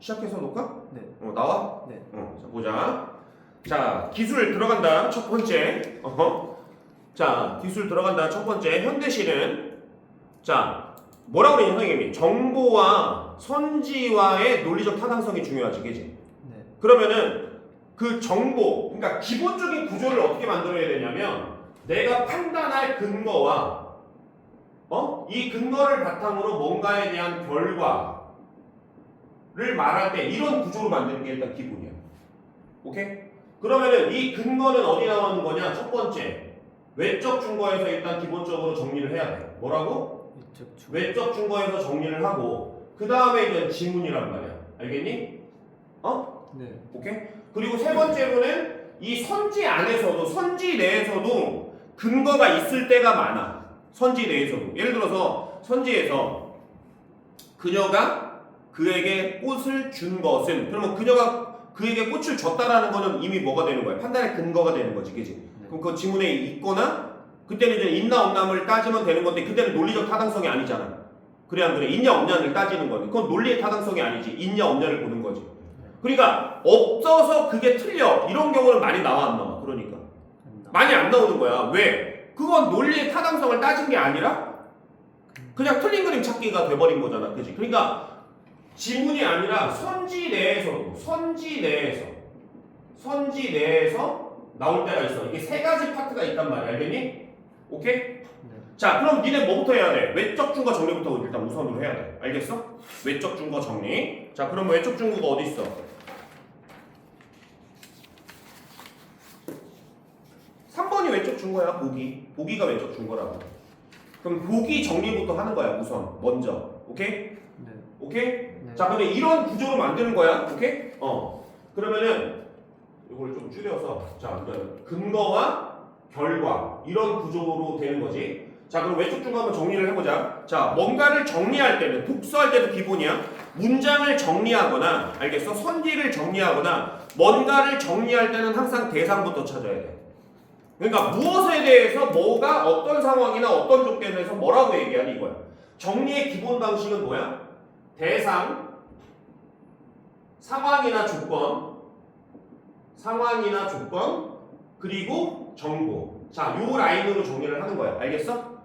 시작해서 놓을까? 네. 나와? 네. 자, 보자. 자, 기술 들어간다. 첫 번째. 자, 기술 들어간다. 첫 번째. 현대시는 자, 뭐라고 그러냐, 선생님이? 정보와 선지와의 논리적 타당성이 중요하지, 그지? 네. 그러면은 그 정보, 그러니까 기본적인 구조를 어떻게 만들어야 되냐면 내가 판단할 근거와 이 근거를 바탕으로 뭔가에 대한 결과를 말할 때 이런 구조로 만드는 게 일단 기본이야. 오케이? 그러면은 이 근거는 어디 나오는 거냐? 첫 번째, 외적 증거에서 일단 기본적으로 정리를 해야 돼. 뭐라고? 외적 증거에서 정리를 하고 그 다음에 이제 지문이란 말이야. 알겠니? 네. 오케이? 그리고 세 번째로는 이 선지 안에서도 선지 내에서도 근거가 있을 때가 많아. 선지 내에서도. 예를 들어서 선지에서 그녀가 그에게 꽃을 준 것은 그러면 그녀가 그에게 꽃을 줬다라는 거는 이미 뭐가 되는 거야? 판단의 근거가 되는 거지, 그지? 네. 그럼 그 지문에 있거나 그때는 이제 있나 없나를 따지면 되는 건데 그때는 논리적 타당성이 아니잖아. 그래 안 그래? 있냐 없냐를 따지는 거는 그건 논리의 타당성이 아니지. 있냐 없냐를 보는 거지. 그러니까 없어서 그게 틀려 이런 경우는 많이 나와 안 나와? 그러니까 많이 안 나오는 거야. 왜? 그건 논리의 타당성을 따진 게 아니라 그냥 틀린 그림 찾기가 돼버린 거잖아, 그지? 그러니까 지문이 아니라 선지 내에서 나올 때가 있어. 이게 세 가지 파트가 있단 말이야, 알겠니? 오케이? 네. 자, 그럼 니네 뭐부터 해야 돼? 외적 증거 정리부터 일단 우선으로 해야 돼. 알겠어? 외적 증거 정리. 자, 그럼 외적 증거가 어디 있어? 3번이 외적 증거야. 보기가 외적 증거라고. 그럼 보기 정리부터 하는 거야. 우선 먼저. 오케이? 네. 오케이? 네. 자, 근데 이런 구조로 만드는 거야. 오케이? 그러면은 이걸 좀 줄여서 자, 근거와 결과 이런 구조로 되는 거지. 자, 그럼 외적 증거 한번 정리를 해보자. 자, 뭔가를 정리할 때는 독서할 때도 기본이야. 문장을 정리하거나 알겠어? 선지를 정리하거나 뭔가를 정리할 때는 항상 대상부터 찾아야 돼. 그러니까 무엇에 대해서 뭐가 어떤 상황이나 어떤 조건에서 뭐라고 얘기하니 이거야. 정리의 기본 방식은 뭐야? 대상, 상황이나 조건, 그리고 정보. 자, 요 라인으로 정리를 하는 거야. 알겠어?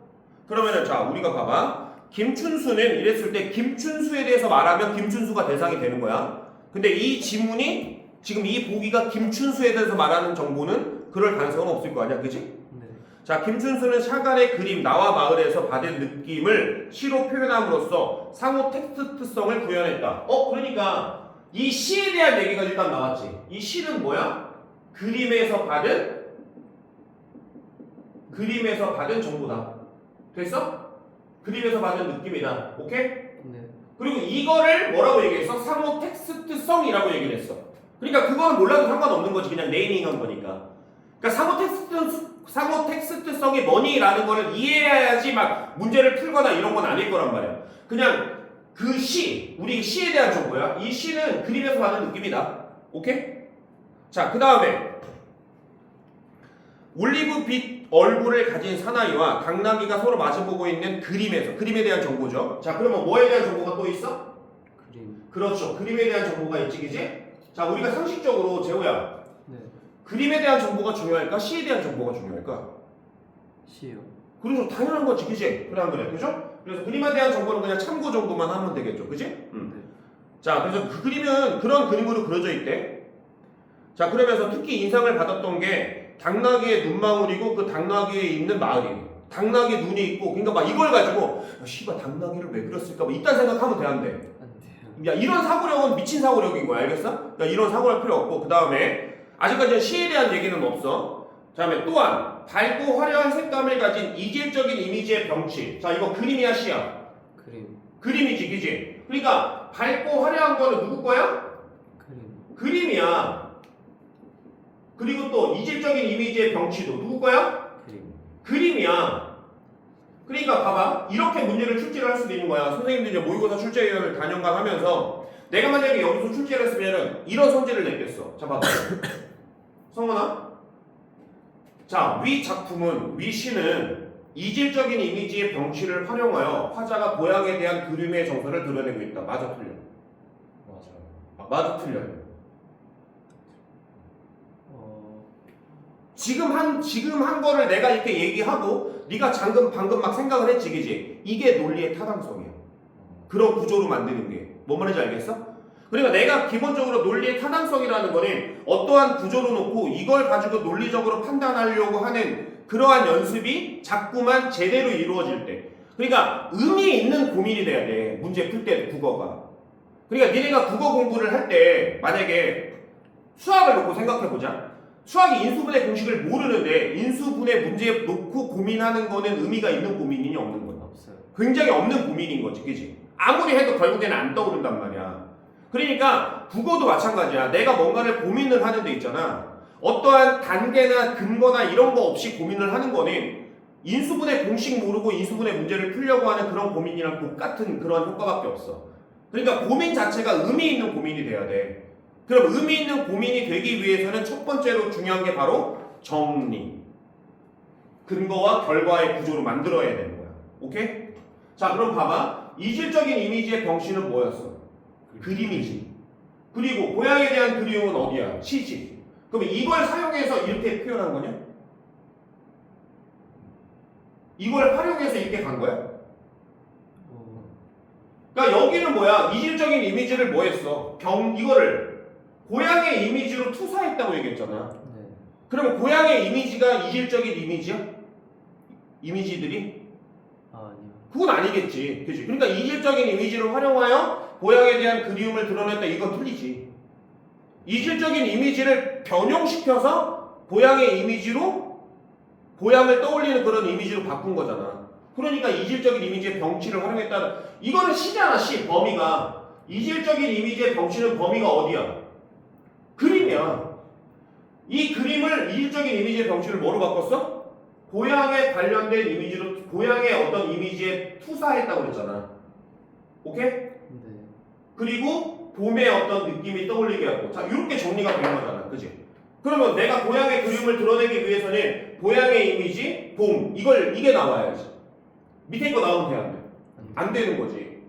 그러면은 자, 우리가 봐봐. 김춘수는 이랬을 때 김춘수에 대해서 말하면 김춘수가 대상이 되는 거야. 근데 이 지문이 지금 이 보기가 김춘수에 대해서 말하는 정보는 그럴 가능성은 없을 거 아니야, 그지? 네. 자, 김춘수는 샤갈의 그림 나와 마을에서 받은 느낌을 시로 표현함으로써 상호 텍스트성을 구현했다. 그러니까 이 시에 대한 얘기가 일단 나왔지. 이 시는 뭐야? 그림에서 받은 정보다. 됐어? 그림에서 받은 느낌이다. 오케이? 네. 그리고 이거를 뭐라고 얘기했어? 상호 텍스트성이라고 얘기를 했어. 그러니까 그거는 몰라도 상관없는 거지. 그냥 네이밍한 거니까. 그러니까 상호 텍스트성이 뭐니라는 거를 이해해야지 막 문제를 풀거나 이런 건 아닐 거란 말이야. 그냥 그 시, 우리 시에 대한 정보야. 이 시는 그림에서 받은 느낌이다. 오케이? 자, 그 다음에 올리브빛 얼굴을 가진 사나이와 당나귀가 서로 마주보고 있는 그림에 대한 정보죠. 자, 그러면 뭐에 대한 정보가 또 있어? 그림. 그렇죠. 그림에 대한 정보가 있지, 그지? 자, 우리가 상식적으로 재호야. 네. 그림에 대한 정보가 중요할까? 시에 대한 정보가 중요할까? 시요. 그래서 당연한 거지, 그지? 그래 안 그래? 그죠? 그래서 그림에 대한 정보는 그냥 참고 정보만 하면 되겠죠, 그지? 네. 자, 그래서 그 그림은 그런 그림으로 그려져 있대. 자, 그러면서 특히 인상을 받았던 게 당나귀의 눈망울이고 그 당나귀에 있는 마을이에요. 당나귀 눈이 있고, 그러니까 막 이걸 가지고 씨발 당나귀를 왜 그렸을까? 뭐 이딴 생각하면 돼, 안 돼? 안 돼요. 야, 이런 사고력은 미친 사고력인 거야, 알겠어? 그러니까 이런 사고할 필요 없고, 그 다음에 아직까지는 시에 대한 얘기는 없어. 그 다음에 또한 밝고 화려한 색감을 가진 이질적인 이미지의 병치. 자, 이거 그림이야, 시야? 그림. 그림이지, 그지? 그러니까 밝고 화려한 거는 누구 거야? 그림. 그림이야. 그리고 또 이질적인 이미지의 병치도 누구 거야? 그림. 그림이야. 그러니까 봐봐. 이렇게 문제를 출제를 할 수도 있는 거야. 선생님들 이제 모의고사 출제위원을 단연간 하면서 내가 만약에 여기서 출제를 했으면은 이런 성질을 냈겠어. 자, 봐봐. 성원아. 자, 위 작품은, 위 시는 이질적인 이미지의 병치를 활용하여 화자가 고향에 대한 그림의 정서를 드러내고 있다. 맞아, 틀려? 맞아요. 맞아 틀려요. 지금 한 거를 내가 이렇게 얘기하고 네가 방금 막 생각을 했지, 그지? 이게 논리의 타당성이야. 그런 구조로 만드는 게. 뭔 말인지 알겠어? 그러니까 내가 기본적으로 논리의 타당성이라는 거는 어떠한 구조로 놓고 이걸 가지고 논리적으로 판단하려고 하는 그러한 연습이 자꾸만 제대로 이루어질 때. 그러니까 의미 있는 고민이 돼야 돼. 문제 풀 때 국어가. 그러니까 니네가 국어 공부를 할 때 만약에 수학을 놓고 생각해보자. 수학이 인수분해 공식을 모르는데 인수분해 문제 놓고 고민하는 거는 의미가 있는 고민이냐 없는 거야? 없어요. 굉장히 없는 고민인 거지, 그지? 아무리 해도 결국에는 안 떠오른단 말이야. 그러니까 국어도 마찬가지야. 내가 뭔가를 고민을 하는 데 있잖아. 어떠한 단계나 근거나 이런 거 없이 고민을 하는 거는 인수분해 공식 모르고 인수분해 문제를 풀려고 하는 그런 고민이랑 똑같은 그런 효과밖에 없어. 그러니까 고민 자체가 의미 있는 고민이 돼야 돼. 그럼 의미 있는 고민이 되기 위해서는 첫 번째로 중요한 게 바로 정리. 근거와 결과의 구조로 만들어야 되는 거야. 오케이? 자, 그럼 봐봐. 이질적인 이미지의 병신은 뭐였어? 그림이지. 그리고 고향에 대한 그리움은 어디야? 시지. 그럼 이걸 사용해서 이렇게 표현한 거냐? 이걸 활용해서 이렇게 간 거야? 그러니까 여기는 뭐야? 이질적인 이미지를 뭐 했어? 이거를 고향의 이미지로 투사했다고 얘기했잖아. 네. 그러면 고향의 이미지가 이질적인 이미지야? 이미지들이? 아니요. 그건 아니겠지. 그치? 그러니까 이질적인 이미지를 활용하여 고향에 대한 그리움을 드러냈다. 이건 틀리지. 이질적인 이미지를 변형시켜서 고향의 이미지로 고향을 떠올리는 그런 이미지로 바꾼 거잖아. 그러니까 이질적인 이미지의 병치를 활용했다는 이거는 시잖아. 시 범위가. 이질적인 이미지의 병치는 범위가 어디야? 그림이야. 이 그림을 이질적인 이미지의 병치를 뭐로 바꿨어? 고향에 관련된 이미지로 고향의 어떤 이미지에 투사했다고 그랬잖아. 오케이? 네. 그리고 봄의 어떤 느낌이 떠올리게 하고 자 이렇게 정리가 되는 거잖아. 그지? 그러면 내가 고향의 그림을 드러내기 위해서는 고향의 이미지, 봄 이게 나와야지. 밑에 거 나오면 돼 안 돼? 안 되는 거지.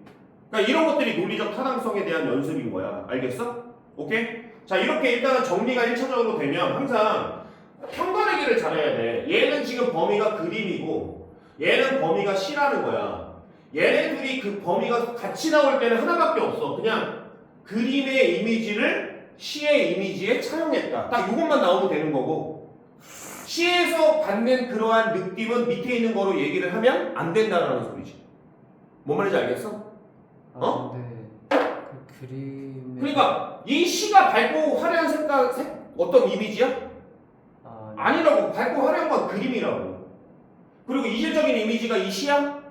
그러니까 이런 것들이 논리적 타당성에 대한 연습인 거야. 알겠어? 오케이? 자 이렇게 일단은 정리가 1차적으로 되면 항상 편가르기를 잘해야 돼. 얘는 지금 범위가 그림이고 얘는 범위가 시라는 거야. 얘네들이 그 범위가 같이 나올 때는 하나밖에 없어. 그냥 그림의 이미지를 시의 이미지에 차용했다. 딱 이것만 나오면 되는 거고 시에서 받는 그러한 느낌은 밑에 있는 거로 얘기를 하면 안 된다라는 소리지. 뭔 말인지 알겠어? 어? 네. 그 그림에. 그러니까 이 시가 밝고 화려한 어떤 이미지야? 아니라고. 밝고 화려한 건 그림이라고. 그리고 이질적인 이미지가 이 시야? 아니요.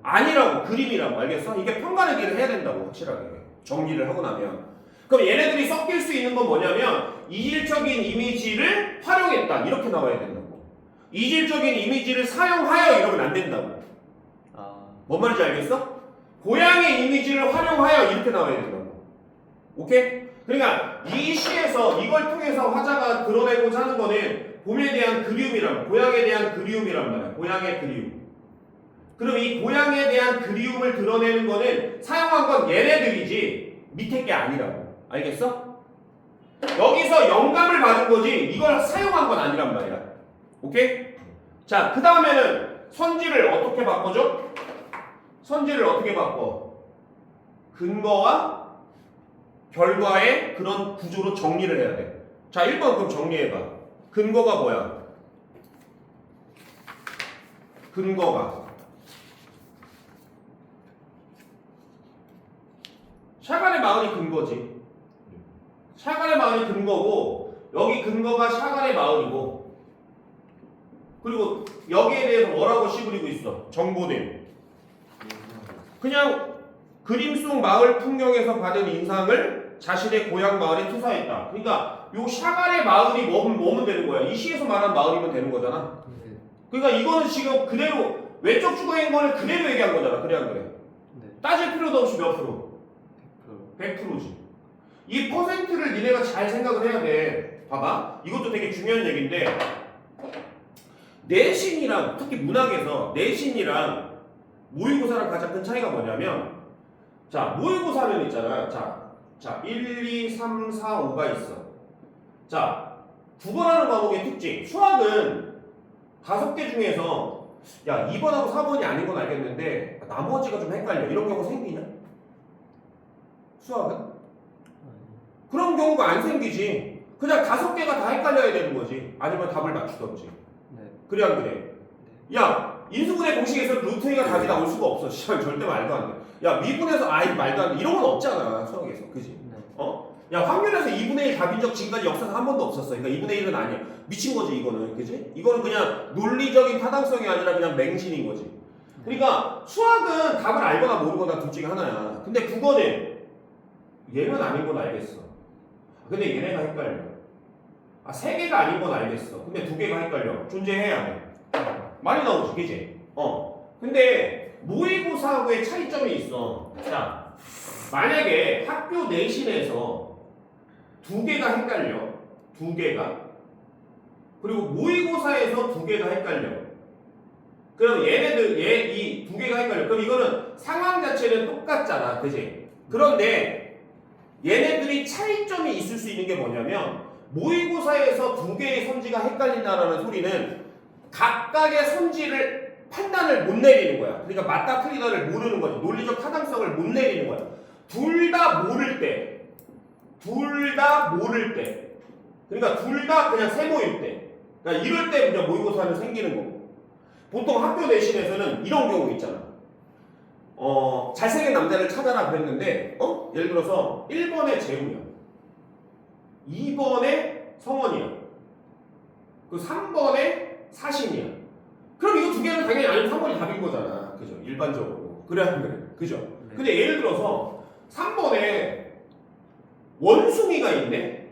아니라고. 그림이라고. 알겠어? 이게 편가르기를 해야 된다고. 확실하게 정리를 하고 나면. 그럼 얘네들이 섞일 수 있는 건 뭐냐면 이질적인 이미지를 활용했다 이렇게 나와야 된다고. 이질적인 이미지를 사용하여 이러면 안 된다고. 뭔 말인지 알겠어? 고향의 이미지를 활용하여 이렇게 나와야 된다고. 오케이? 그러니까 이 시에서 이걸 통해서 화자가 드러내고자 하는 거는 봄에 대한 그리움이란 고향에 대한 그리움이란 말이야. 고향의 그리움. 그럼 이 고향에 대한 그리움을 드러내는 거는 사용한 건 얘네들이지 밑에 게 아니라고. 알겠어? 여기서 영감을 받은 거지 이걸 사용한 건 아니란 말이야. 오케이? 자, 그 다음에는 선지를 어떻게 바꿔줘? 선지를 어떻게 바꿔? 근거와 결과의 그런 구조로 정리를 해야 돼. 자, 1번 그럼 정리해봐. 근거가 뭐야? 근거가 샤갈의 마을이 근거지. 샤갈의 마을이 근거고 여기 근거가 샤갈의 마을이고 그리고 여기에 대해서 뭐라고 시부리고 있어? 정보는 그냥 그림 속 마을 풍경에서 받은 인상을 자신의 고향 마을에 투사했다. 그러니까 요 샤갈의 마을이 뭐면 되는 거야? 이 시에서 말한 마을이면 되는 거잖아. 네. 그러니까 이거는 지금 그대로 외적 주거인 거를 그대로 얘기한 거잖아. 그래 안 그래? 네. 따질 필요도 없이 몇 프로? 100%. 100%지. 이 퍼센트를 니네가 잘 생각을 해야 돼. 봐봐. 이것도 되게 중요한 얘기인데 내신이랑 특히 문학에서 내신이랑 모의고사랑 가장 큰 차이가 뭐냐면 자 모의고사는 있잖아. 자 자, 1, 2, 3, 4, 5가 있어. 자, 국어라는 과목의 특징. 수학은 5개 중에서 야, 2번하고 4번이 아닌 건 알겠는데 나머지가 좀 헷갈려. 이런 경우 생기냐? 수학은? 그런 경우가 안 생기지. 그냥 5개가 다 헷갈려야 되는 거지. 아니면 답을 맞추던지. 네. 그래 안 그래? 야, 인수분해 공식에서 루트 2가 답이 나올 수가 없어. 시간 절대 말도 안 돼. 야, 미분에서 아이 말도 안 돼. 이런 건 없잖아. 수학에서. 그지? 네. 어? 야, 확률에서 2분의 1 답인 적 지금까지 역사상 한 번도 없었어. 그러니까 2분의 1은 아니야. 미친 거지, 이거는. 그지? 이거는 그냥 논리적인 타당성이 아니라 그냥 맹신인 거지. 그러니까 수학은 답을 알거나 모르거나 둘 중에 하나야. 근데 국어는 얘는 아닌 건 알겠어. 근데 얘네가 헷갈려. 아, 3개가 아닌 건 알겠어. 근데 2개가 헷갈려. 존재해야 돼. 많이 나오지, 그지? 근데 모의고사하고의 차이점이 있어. 자, 만약에 학교 내신에서 2개가 헷갈려. 2개가. 그리고 모의고사에서 2개가 헷갈려. 그럼 얘네들, 이 2개가 헷갈려. 그럼 이거는 상황 자체는 똑같잖아. 그지? 그런데 얘네들이 차이점이 있을 수 있는 게 뭐냐면 모의고사에서 2개의 선지가 헷갈린다라는 소리는 각각의 선지를 판단을 못 내리는 거야. 그러니까 맞다 틀리다를 모르는 거지. 논리적 타당성을 못 내리는 거야. 둘 다 모를 때. 그러니까 둘 다 그냥 세모일 때. 그러니까 이럴 때 그냥 모의고사는 생기는 거고. 보통 학교 내신에서는 이런 경우 있잖아. 잘생긴 남자를 찾아라 그랬는데, 예를 들어서 1번에 재우야. 2번에 성원이야. 그 3번에 사신이야. 그럼 이거 2개는 당연히 아니면 3번이 답인 거잖아. 그죠? 일반적으로. 그래, 안 그래? 그죠? 네. 근데 예를 들어서 3번에 원숭이가 있네?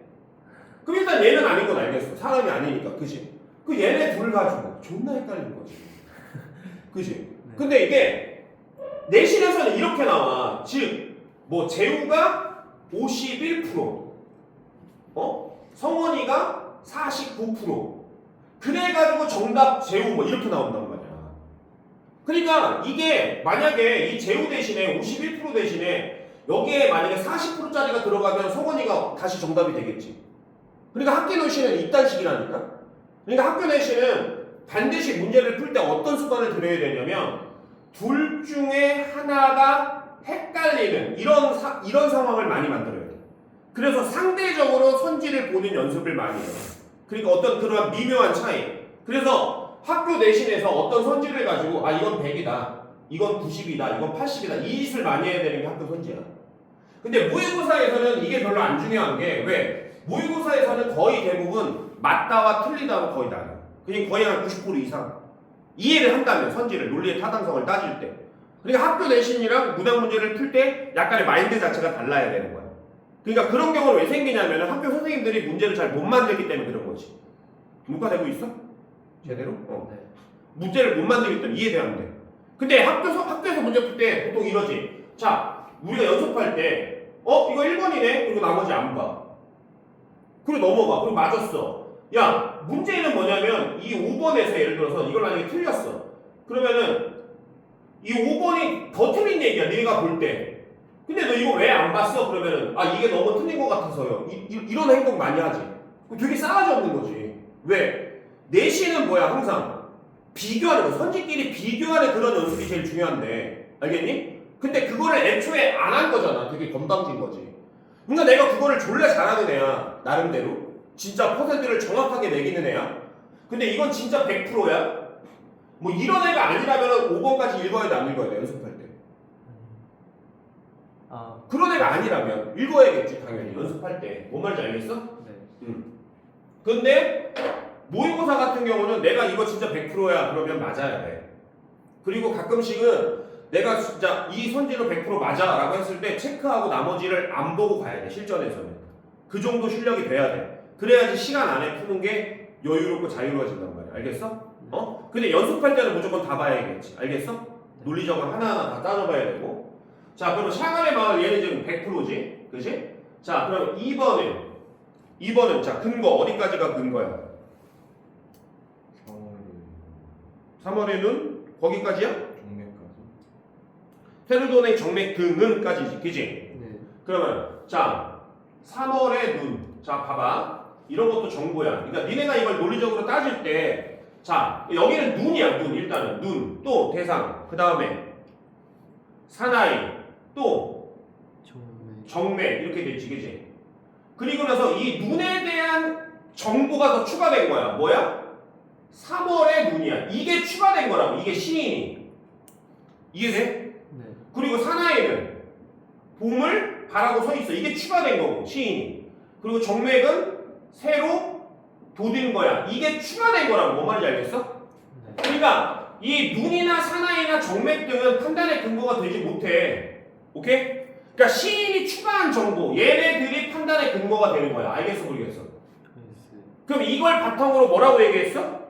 그럼 일단 얘는 아닌 건 알겠어. 사람이 아니니까. 그지? 그 얘네 둘 가지고 존나 헷갈리는 거지. 그지? 네. 근데 이게 내신에서는 이렇게 나와. 즉, 뭐 재우가 51%, 성원이가 49%. 그래가지고 정답 재우 뭐 이렇게 나온단 말이야. 그러니까 이게 만약에 이 재우 대신에 51% 대신에 여기에 만약에 40%짜리가 들어가면 성원이가 다시 정답이 되겠지. 그러니까 학교 내신은 이딴 식이라니까. 그러니까 학교 내신은 반드시 문제를 풀 때 어떤 습관을 들여야 되냐면 둘 중에 하나가 헷갈리는 이런 상황을 많이 만들어야 돼. 그래서 상대적으로 선지를 보는 연습을 많이 해요. 그러니까 어떤 그런 미묘한 차이. 그래서 학교 내신에서 어떤 선지를 가지고 아 이건 100이다, 이건 90이다, 이건 80이다 이 짓을 많이 해야 되는 게 학교 선지야. 근데 모의고사에서는 이게 별로 안 중요한 게 왜? 모의고사에서는 거의 대부분 맞다와 틀리다가 거의 나요. 그냥 거의 한 90% 이상 이해를 한다면 선지를 논리의 타당성을 따질 때. 그러니까 학교 내신이랑 문학 문제를 풀 때 약간의 마인드 자체가 달라야 되는 거야. 그러니까 그런 경우는 왜 생기냐면 학교 선생님들이 문제를 잘 못 만들기 때문에 그런 거지. 문과되고 있어? 제대로? 네. 문제를 못 만들기 때문에 이해돼 안 돼. 근데 학교에서 문제 풀 때 보통 이러지. 자, 우리가 연습할 때 이거 1번이네? 그리고 나머지 안 봐. 그리고 넘어가. 그리고 맞았어. 야, 문제는 뭐냐면 이 5번에서 예를 들어서 이걸 만약에 틀렸어. 그러면은 이 5번이 더 틀린 얘기야. 네가 볼 때. 근데 너 이거 왜 안 봤어? 그러면은 아 이게 너무 틀린 것 같아서요. 이런 행동 많이 하지. 되게 싸가지 없는 거지. 왜? 내신은 뭐야 항상 비교하는 거. 선지끼리 비교하는 그런 연습이 제일 중요한데 알겠니? 근데 그거를 애초에 안 한 거잖아. 되게 건방진 거지. 그러니까 내가 그거를 졸라 잘하는 애야. 나름대로. 진짜 퍼센트를 정확하게 매기는 애야. 근데 이건 진짜 100%야. 뭐 이런 애가 아니라면 5번까지 읽어야 돼, 안 읽어야 돼, 연습할 때. 그런 애가 아니라면 읽어야겠지, 당연히. 연습할 때. 뭔 말인지 알겠어? 네. 근데 모의고사 같은 경우는 내가 이거 진짜 100%야 그러면 맞아야 돼. 그리고 가끔씩은 내가 진짜 이 선지로 100% 맞아 라고 했을 때 체크하고 나머지를 안 보고 가야 돼, 실전에서는. 그 정도 실력이 돼야 돼. 그래야지 시간 안에 푸는 게 여유롭고 자유로워진단 말이야. 알겠어? 근데 연습할 때는 무조건 다 봐야겠지. 알겠어? 논리적으로 하나하나 다 따져봐야 되고. 자, 그러면 샤갈의 마을 얘는 지금 100%지? 그치? 자, 그럼 2번은 자, 근거 어디까지가 근거야? 3월의 눈? 거기까지야? 정맥까지. 테르돈의 정맥 등은까지지. 그치? 네. 그러면 자 3월의 눈. 자 봐봐. 이런 것도 정보야. 그러니까 니네가 이걸 논리적으로 따질 때 자 여기는 눈이야. 눈 일단은 눈. 또 대상. 그 다음에 사나이. 또 정맥. 정맥 이렇게 됐지 그지? 그리고 나서 이 눈에 대한 정보가 더 추가된 거야. 뭐야? 3월의 눈이야. 이게 추가된 거라고. 이게 시인이. 이해돼? 네. 그리고 사나이는 봄을 바라고 서 있어. 이게 추가된 거고 시인이. 그리고 정맥은 새로 돋은 거야. 이게 추가된 거라고. 뭔 말인지 알겠어? 네. 그러니까 이 눈이나 사나이나 정맥 등은 판단의 근거가 되지 못해. 오케이? 그러니까 시인이 추가한 정보 얘네들이 판단의 근거가 되는 거야. 알겠어 모르겠어? 알겠어요. 그럼 이걸 바탕으로 뭐라고 얘기했어?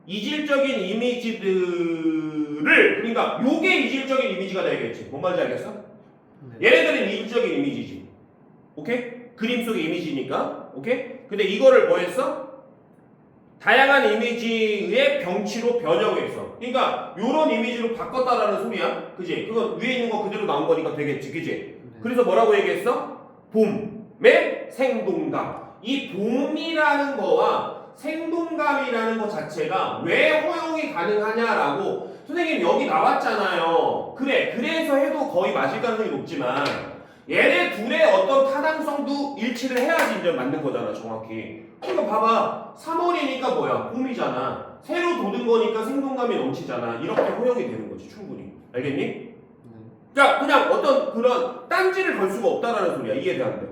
이질적인 이미지들을 그러니까 요게 이질적인 이미지가 되겠지. 뭔 말인지 알겠어? 네. 얘네들은 이질적인 이미지지. 오케이? 그림 속의 이미지니까. 오케이? 근데 이거를 뭐 했어? 다양한 이미지의 병치로 변형했어. 그러니까 요런 이미지로 바꿨다라는 소리야. 그지? 그거 위에 있는 거 그대로 나온 거니까 되겠지. 그지? 네. 그래서 뭐라고 얘기했어? 봄의 생동감. 이 봄이라는 거와 생동감이라는 것 자체가 왜 허용이 가능하냐라고 선생님 여기 나왔잖아요. 그래. 그래서 해도 거의 맞을 가능성이 높지만 얘네 둘의 어떤 타당성도 일치를 해야지 이제 맞는 거잖아. 정확히. 그러니까 봐봐. 3월이니까 뭐야? 봄이잖아. 새로 돋은 거니까 생동감이 넘치잖아. 이렇게 허용이 되는 거지. 충분히. 알겠니? 네. 자, 그냥 어떤 그런 딴지를 걸 수가 없다라는 소리야. 이해돼안돼?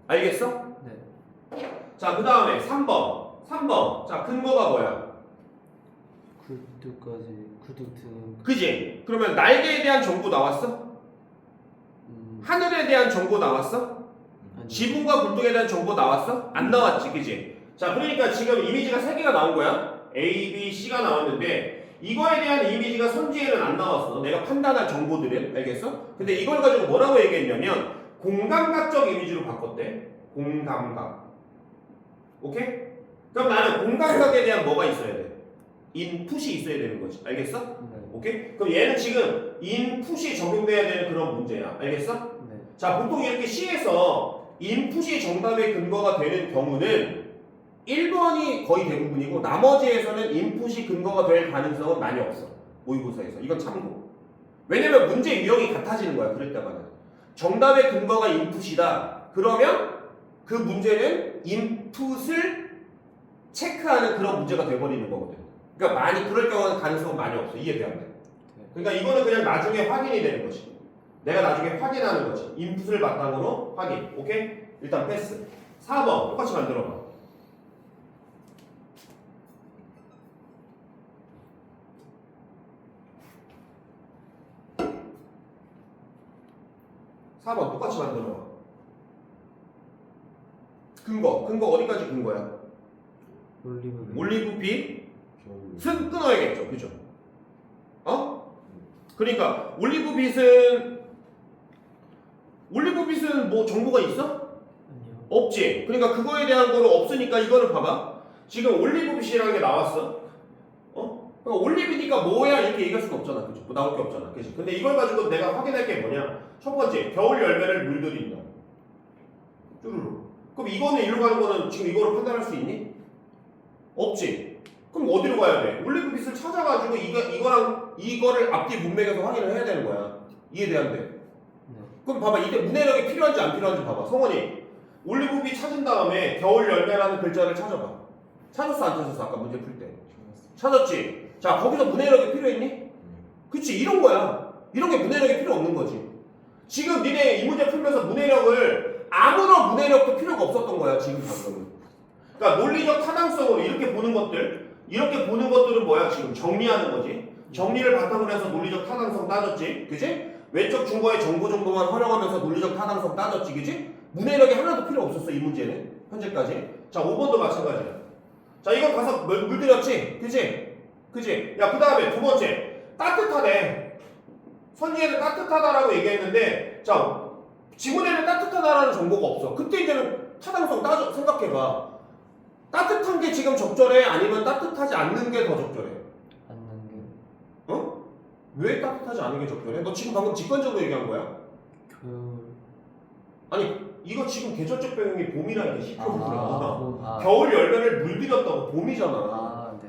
알겠어? 네. 자, 그 다음에 3번. 3번. 자, 근거가 뭐야? 구두까지 구두 등. 그지? 그러면 날개에 대한 정보 나왔어? 하늘에 대한 정보 나왔어? 아니요. 지붕과 굴뚝에 대한 정보 나왔어? 안 나왔지, 그지? 자, 그러니까 지금 이미지가 3개가 나온 거야. A, B, C가 나왔는데 이거에 대한 이미지가 선지에는 안 나왔어. 내가 판단할 정보들은. 알겠어? 근데 이걸 가지고 뭐라고 얘기했냐면 공감각적 이미지로 바꿨대. 공감각. 오케이? 그럼 나는 공감각에 대한 뭐가 있어야 돼? 인풋이 있어야 되는 거지. 알겠어? 네. 오케이? 그럼 얘는 지금 인풋이 적용돼야 되는 그런 문제야. 알겠어? 네. 자, 보통 이렇게 C에서 인풋이 정답의 근거가 되는 경우는 1번이 거의 대부분이고 나머지에서는 인풋이 근거가 될 가능성은 많이 없어. 모의고사에서. 이건 참고. 왜냐면 문제 유형이 같아지는 거야. 그럴 때마다. 정답의 근거가 인풋이다. 그러면 그 문제는 인풋을 체크하는 그런 문제가 돼버리는 거거든. 그러니까 많이 그럴 경우는 가능성은 많이 없어. 이해돼야 돼. 그러니까 이거는 그냥 나중에 확인이 되는 거지. 내가 나중에 확인하는 거지. 인풋을 바탕으로 확인. 오케이? 일단 패스. 4번 똑같이 만들어봐. 똑같이 만들어봐. 근거 어디까지 근거야? 올리브. 올리브빛 은 끊어야겠죠. 그죠? 어? 그러니까 올리브빛은 뭐 정보가 있어? 아니요. 없지. 그러니까 그거에 대한 거는 없으니까 이거는 봐봐. 지금 올리브빛이라는 게 나왔어. 어? 그러니까 올리브니까 뭐야 이렇게 얘기할 수는 없잖아. 그죠? 뭐 나올 게 없잖아. 그지? 근데 이걸 가지고 내가 확인할 게 뭐냐? 첫 번째, 겨울 열매를 물들인다. 쭈루루. 그럼 이거는 이리로 가는 거는 지금 이거를 판단할 수 있니? 없지. 그럼 어디로 가야 돼? 올리브빛을 찾아가지고 이거를 앞뒤 문맥에서 확인을 해야 되는 거야. 이해돼야 돼? 네. 그럼 봐봐. 이때 문해력이 필요한지 안 필요한지 봐봐. 성원이 올리브빛 찾은 다음에 겨울 열매라는 글자를 찾아봐. 찾았어 안 찾았어? 아까 문제 풀 때. 찾았지? 자, 거기서 문해력이 필요했니? 그치, 이런 거야. 이런 게 문해력이 필요 없는 거지. 지금 니네 이 문제 풀면서 문해력을 아무런 문해력도 필요가 없었던 거야. 지금 방금은. 그러니까 논리적 타당성으로 이렇게 보는 것들은 뭐야? 지금 정리하는 거지. 정리를 바탕으로 해서 논리적 타당성 따졌지. 그치? 외적 증거의 정보 정도만 활용하면서 논리적 타당성 따졌지. 그치? 문해력이 하나도 필요 없었어. 이 문제는. 현재까지. 자, 5번도 마찬가지야. 자, 이거 가서 물들였지? 그치? 야, 그 다음에 두 번째. 따뜻하대. 선지에는 따뜻하다라고 얘기했는데, 자, 지문에는 따뜻하다라는 정보가 없어. 그때 이제는 타당성 생각해봐. 따뜻한 게 지금 적절해? 아니면 따뜻하지 않는 게 더 적절해? 않는 게. 어? 왜 따뜻하지 않은 게 적절해? 너 지금 방금 직관적으로 얘기한 거야? 겨울. 아니 이거 지금 계절적 배경이 봄이라는 게 10%구나. 아, 겨울 열매를 물들였다고 봄이잖아. 아, 네.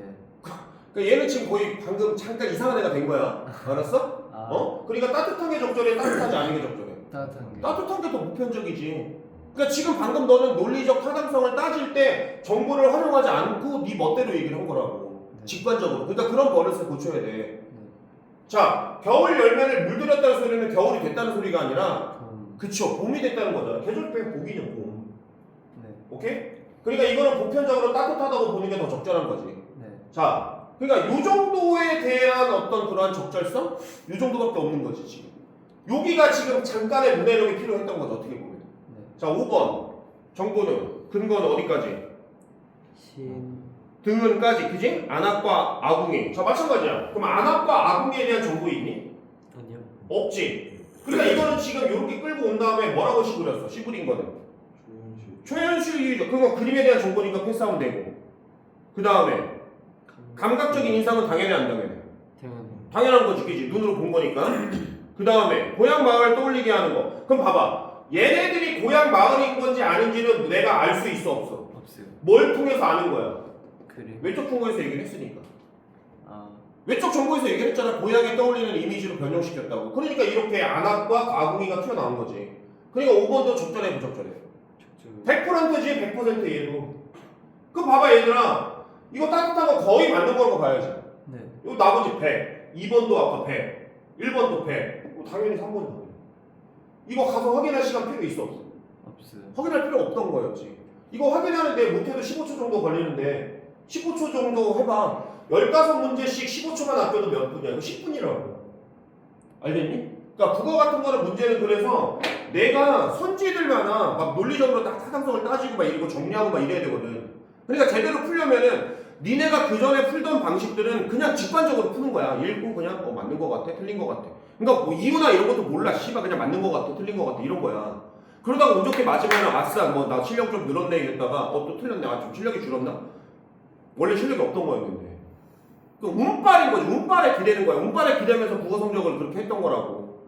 그러니까 얘는 지금 거의 방금 잠깐 이상한 애가 된 거야. 알았어? 아, 그러니까 따뜻한 게 적절해, 따뜻하지 않은 게 적절해. 따뜻한 게. 따뜻한 게 더 보편적이지. 그러니까 지금 방금 너는 논리적 타당성을 따질 때 정보를 활용하지 않고 네 멋대로 얘기를 한 거라고. 네. 직관적으로. 그러니까 그런 버릇을 고쳐야 돼. 네. 자, 겨울 열매를 물들였다는 소리는 겨울이 됐다는 소리가 아니라 봄. 그쵸, 봄이 됐다는 거잖아. 계절별 복이죠, 봄. 네. 오케이? 그러니까 이거는 보편적으로 따뜻하다고 보는 게 더 적절한 거지. 네. 자, 그러니까 요 정도에 대한 어떤 그러한 적절성? 요 정도밖에 없는 거지, 지금. 여기가 지금 잠깐의 문해력이 필요했던 거죠, 어떻게 보면. 네. 자, 5번. 정보는, 근거는 어디까지? 신. 등은까지, 그지? 안압과 아궁이. 자, 마찬가지야. 그럼 안압과 아궁이에 대한 정보 있니? 아니요. 없지. 그러니까 이거는 지금 이렇게 끌고 온 다음에 뭐라고 시부렸어? 시부린 거는. 초현실이죠. 그건 그림에 대한 정보니까 패스하면 되고. 그 다음에 감각적인 인상은 당연히 안 당연해. 당연히. 당연한 거지, 그지? 눈으로 본 거니까. 그 다음에 고향 마을 떠올리게 하는 거. 그럼 봐봐. 얘네들이 고향 마을인 건지 아닌지는 내가 알 수 있어, 없어? 없어요. 뭘 통해서 아는 거야? 그림. 외적 근거에서 얘기를 했으니까. 아, 외적 정보에서 얘기를 했잖아. 고향에 떠올리는 이미지로 변형시켰다고. 그러니까 이렇게 안압과 아궁이가 튀어나온 거지. 그러니까 5번도 적절해, 부적절해? 적절. 100%지, 100% 얘도. 그럼 봐봐, 얘들아. 이거 따뜻한 거 거의 맞는 거라고 봐야지. 네. 이거 나머지 100. 2번도 아까 100. 1번도 100. 당연히 3번이 더. 이거 가서 확인할 시간 필요 있어, 없어? 없어요. 확인할 필요 없던 거였지. 이거 확인하는데 못해도 15초 정도 걸리는데 15초 정도 해봐. 15문제씩 15초만 아껴도 몇 분이야? 이거 10분이라고. 알겠니? 그러니까 국어 같은 거는 문제는 그래서 내가 선지들만아 막 논리적으로 딱 타당성을 따지고 막 이거 정리하고 막 이래야 되거든. 그러니까 제대로 풀려면은 니네가 그 전에 풀던 방식들은 그냥 직관적으로 푸는 거야. 읽고 그냥 맞는 거 같아, 틀린 거 같아. 그러니까 뭐 이유나 이런 것도 몰라. 씨발 그냥 맞는 거 같아, 틀린 거 같아 이런 거야. 그러다가 운 좋게 맞으면 아싸 뭐 나 실력 좀 늘었네 이랬다가 또 틀렸네. 아 좀 실력이 줄었나? 원래 실력이 없던 거였는데. 그 운빨인 거지. 운빨에 기대는 거야. 운빨에 기대면서 국어 성적을 그렇게 했던 거라고.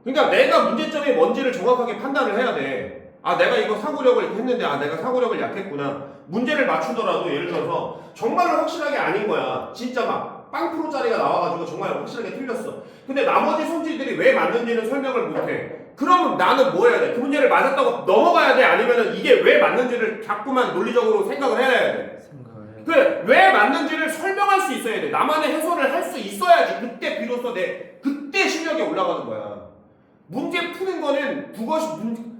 그러니까 내가 문제점이 뭔지를 정확하게 판단을 해야 돼. 아 내가 이거 사고력을 이렇게 했는데 아 내가 사고력을 약했구나. 문제를 맞추더라도 예를 들어서 정말로 확실하게 아닌 거야. 진짜 막 빵프로짜리가 나와가지고 정말 확실하게 틀렸어. 근데 나머지 손질들이 왜 맞는지는 설명을 못해. 그러면 나는 뭐 해야 돼? 그 문제를 맞았다고 넘어가야 돼? 아니면 이게 왜 맞는지를 자꾸만 논리적으로 생각을 해야 돼? 생각을. 그래, 왜 맞는지를 설명할 수 있어야 돼. 나만의 해설을 할 수 있어야지. 그때 비로소 그때 실력이 올라가는 거야. 문제 푸는 거는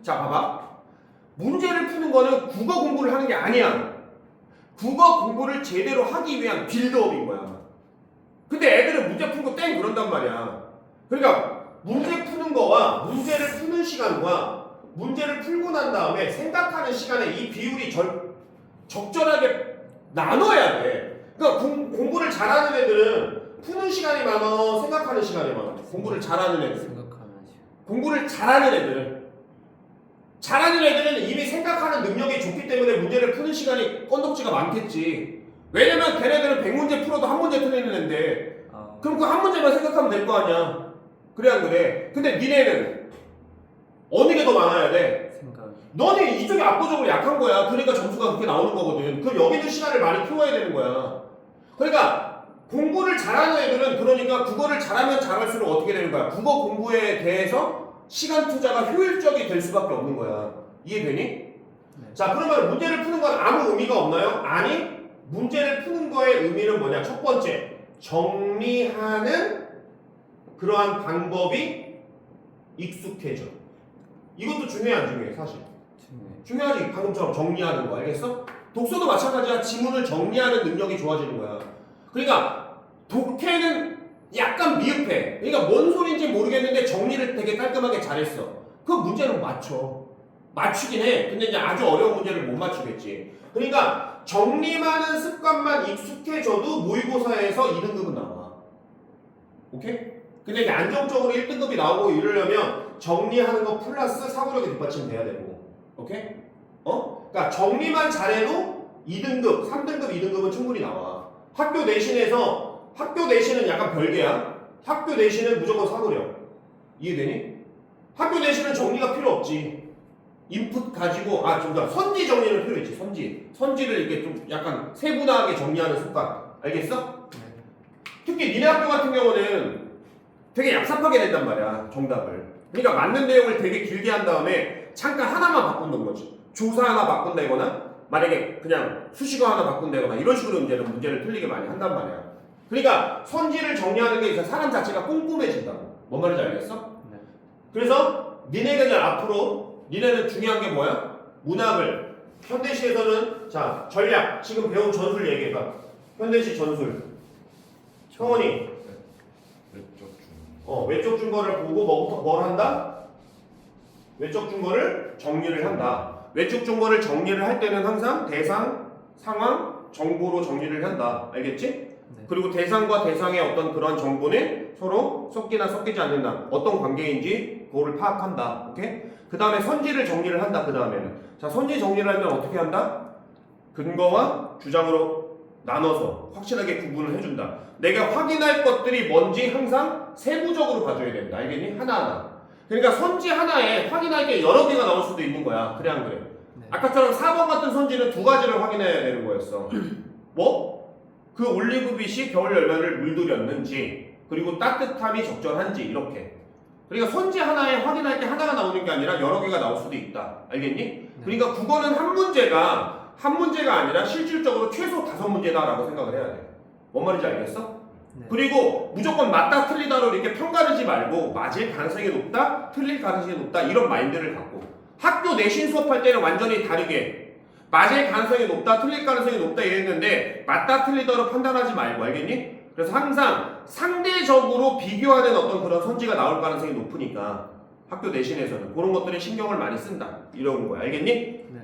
자, 봐봐. 문제를 푸는 거는 국어 공부를 하는 게 아니야. 국어 공부를 제대로 하기 위한 빌드업인 거야. 근데 애들은 문제 푼 거 땡 그런단 말이야. 그러니까 문제 푸는 거와 문제를 푸는 시간과 문제를 풀고 난 다음에 생각하는 시간에 이 비율이 적절하게 나눠야 돼. 그러니까 공부를 잘하는 애들은 푸는 시간이 많아, 생각하는 시간이 많아. 공부를 잘하는 애들. 생각하는 시간. 공부를 잘하는 애들은 이미 생각하는 능력이 좋기 때문에 문제를 푸는 시간이 건덕지가 많겠지. 왜냐면 걔네들은 100문제 풀어도 한 문제 틀리는 애인데 아, 그럼 그 한 문제만 생각하면 될 거 아니야. 그래 안 그래? 근데 니네는 어느 게 더 많아야 돼? 생각. 너는 이쪽이 압도적으로 약한 거야. 그러니까 점수가 그렇게 나오는 거거든. 그럼 여기 있는 시간을 많이 키워야 되는 거야. 그러니까 공부를 잘하는 애들은 그러니까 국어를 잘하면 잘할수록 어떻게 되는 거야? 국어 공부에 대해서 시간 투자가 효율적이 될 수밖에 없는 거야. 이해되니? 네. 자, 그러면 문제를 푸는 건 아무 의미가 없나요? 아니, 문제를 푸는 거의 의미는 뭐냐? 첫 번째, 정리하는 그러한 방법이 익숙해져. 이것도 중요해 안 중요해 사실? 중요하지. 방금처럼 정리하는 거 알겠어? 독서도 마찬가지야. 지문을 정리하는 능력이 좋아지는 거야. 그러니까 독해는 약간 미흡해. 그러니까 뭔 소리인지 모르겠는데 정리를 되게 깔끔하게 잘했어. 그 문제는 맞추긴 해. 근데 이제 아주 어려운 문제를 못 맞추겠지. 그러니까 정리하는 습관만 익숙해져도 모의고사에서 2등급은 나와. 오케이? 근데 이제 안정적으로 1등급이 나오고 이러려면 정리하는 거 플러스 사고력이 뒷받침돼야 되고. 오케이? 그러니까 정리만 잘해도 2등급, 3등급, 2등급은 충분히 나와. 학교 내신은 약간 별개야. 학교 내신은 무조건 사고력. 이해되니? 학교 내신은 정리가 필요 없지. 인풋 가지고 좀더 선지 정리는 필요했지. 선지를 이렇게 좀 약간 세분화하게 정리하는 습관. 알겠어? 네. 특히 니네 학교 같은 경우는 되게 얍삽하게 낸단 말이야, 정답을. 그러니까 맞는 내용을 되게 길게 한 다음에 잠깐 하나만 바꾼다는 거지. 조사 하나 바꾼다거나 만약에 그냥 수식어 하나 바꾼다거나 이런 식으로 문제를 틀리게 많이 한단 말이야. 그러니까 선지를 정리하는 게 있어서 사람 자체가 꼼꼼해진다고. 뭔 말인지 알겠어? 네. 그래서 니네는 앞으로 니네는 중요한 게 뭐야? 문학을 현대시에서는 자 전략 지금 배운 전술 얘기해봐. 현대시 전술. 성원이 외적 증거를 보고 뭘 한다? 외적 증거를 정리를 한다. 외적 증거를 정리를 할 때는 항상 대상, 상황, 정보로 정리를 한다. 알겠지? 네. 그리고 대상과 대상의 어떤 그런 정보는 서로 섞이나 섞이지 않는다. 어떤 관계인지 그거를 파악한다. 오케이? 그 다음에 선지를 정리를 한다. 그 다음에는 자 선지 정리를 하면 어떻게 한다? 근거와 주장으로 나눠서 확실하게 구분을 해준다. 내가 확인할 것들이 뭔지 항상 세부적으로 봐줘야 된다. 알겠니? 하나하나. 그러니까 선지 하나에 확인할 게 여러 개가 나올 수도 있는 거야. 그래 안 그래? 네. 아까처럼 4번 같은 선지는 두 가지를 확인해야 되는 거였어. 뭐? 그 올리브빛이 겨울 열매를 물들였는지 그리고 따뜻함이 적절한지 이렇게. 그러니까 선지 하나에 확인할 게 하나가 나오는 게 아니라 여러 개가 나올 수도 있다. 알겠니? 네. 그러니까 국어는 한 문제가 아니라 실질적으로 최소 5문제다라고 생각을 해야 돼. 뭔 말인지 알겠어? 네. 그리고 무조건 맞다 틀리다로 이렇게 평가르지 말고 맞을 가능성이 높다, 틀릴 가능성이 높다 이런 마인드를 갖고 학교 내신 수업할 때는 완전히 다르게 맞을 가능성이 높다, 틀릴 가능성이 높다 이랬는데 맞다 틀리다로 판단하지 말고 알겠니? 그래서 항상 상대적으로 비교하는 어떤 그런 선지가 나올 가능성이 높으니까 학교 내신에서는 그런 것들에 신경을 많이 쓴다 이런 거야. 알겠니? 네.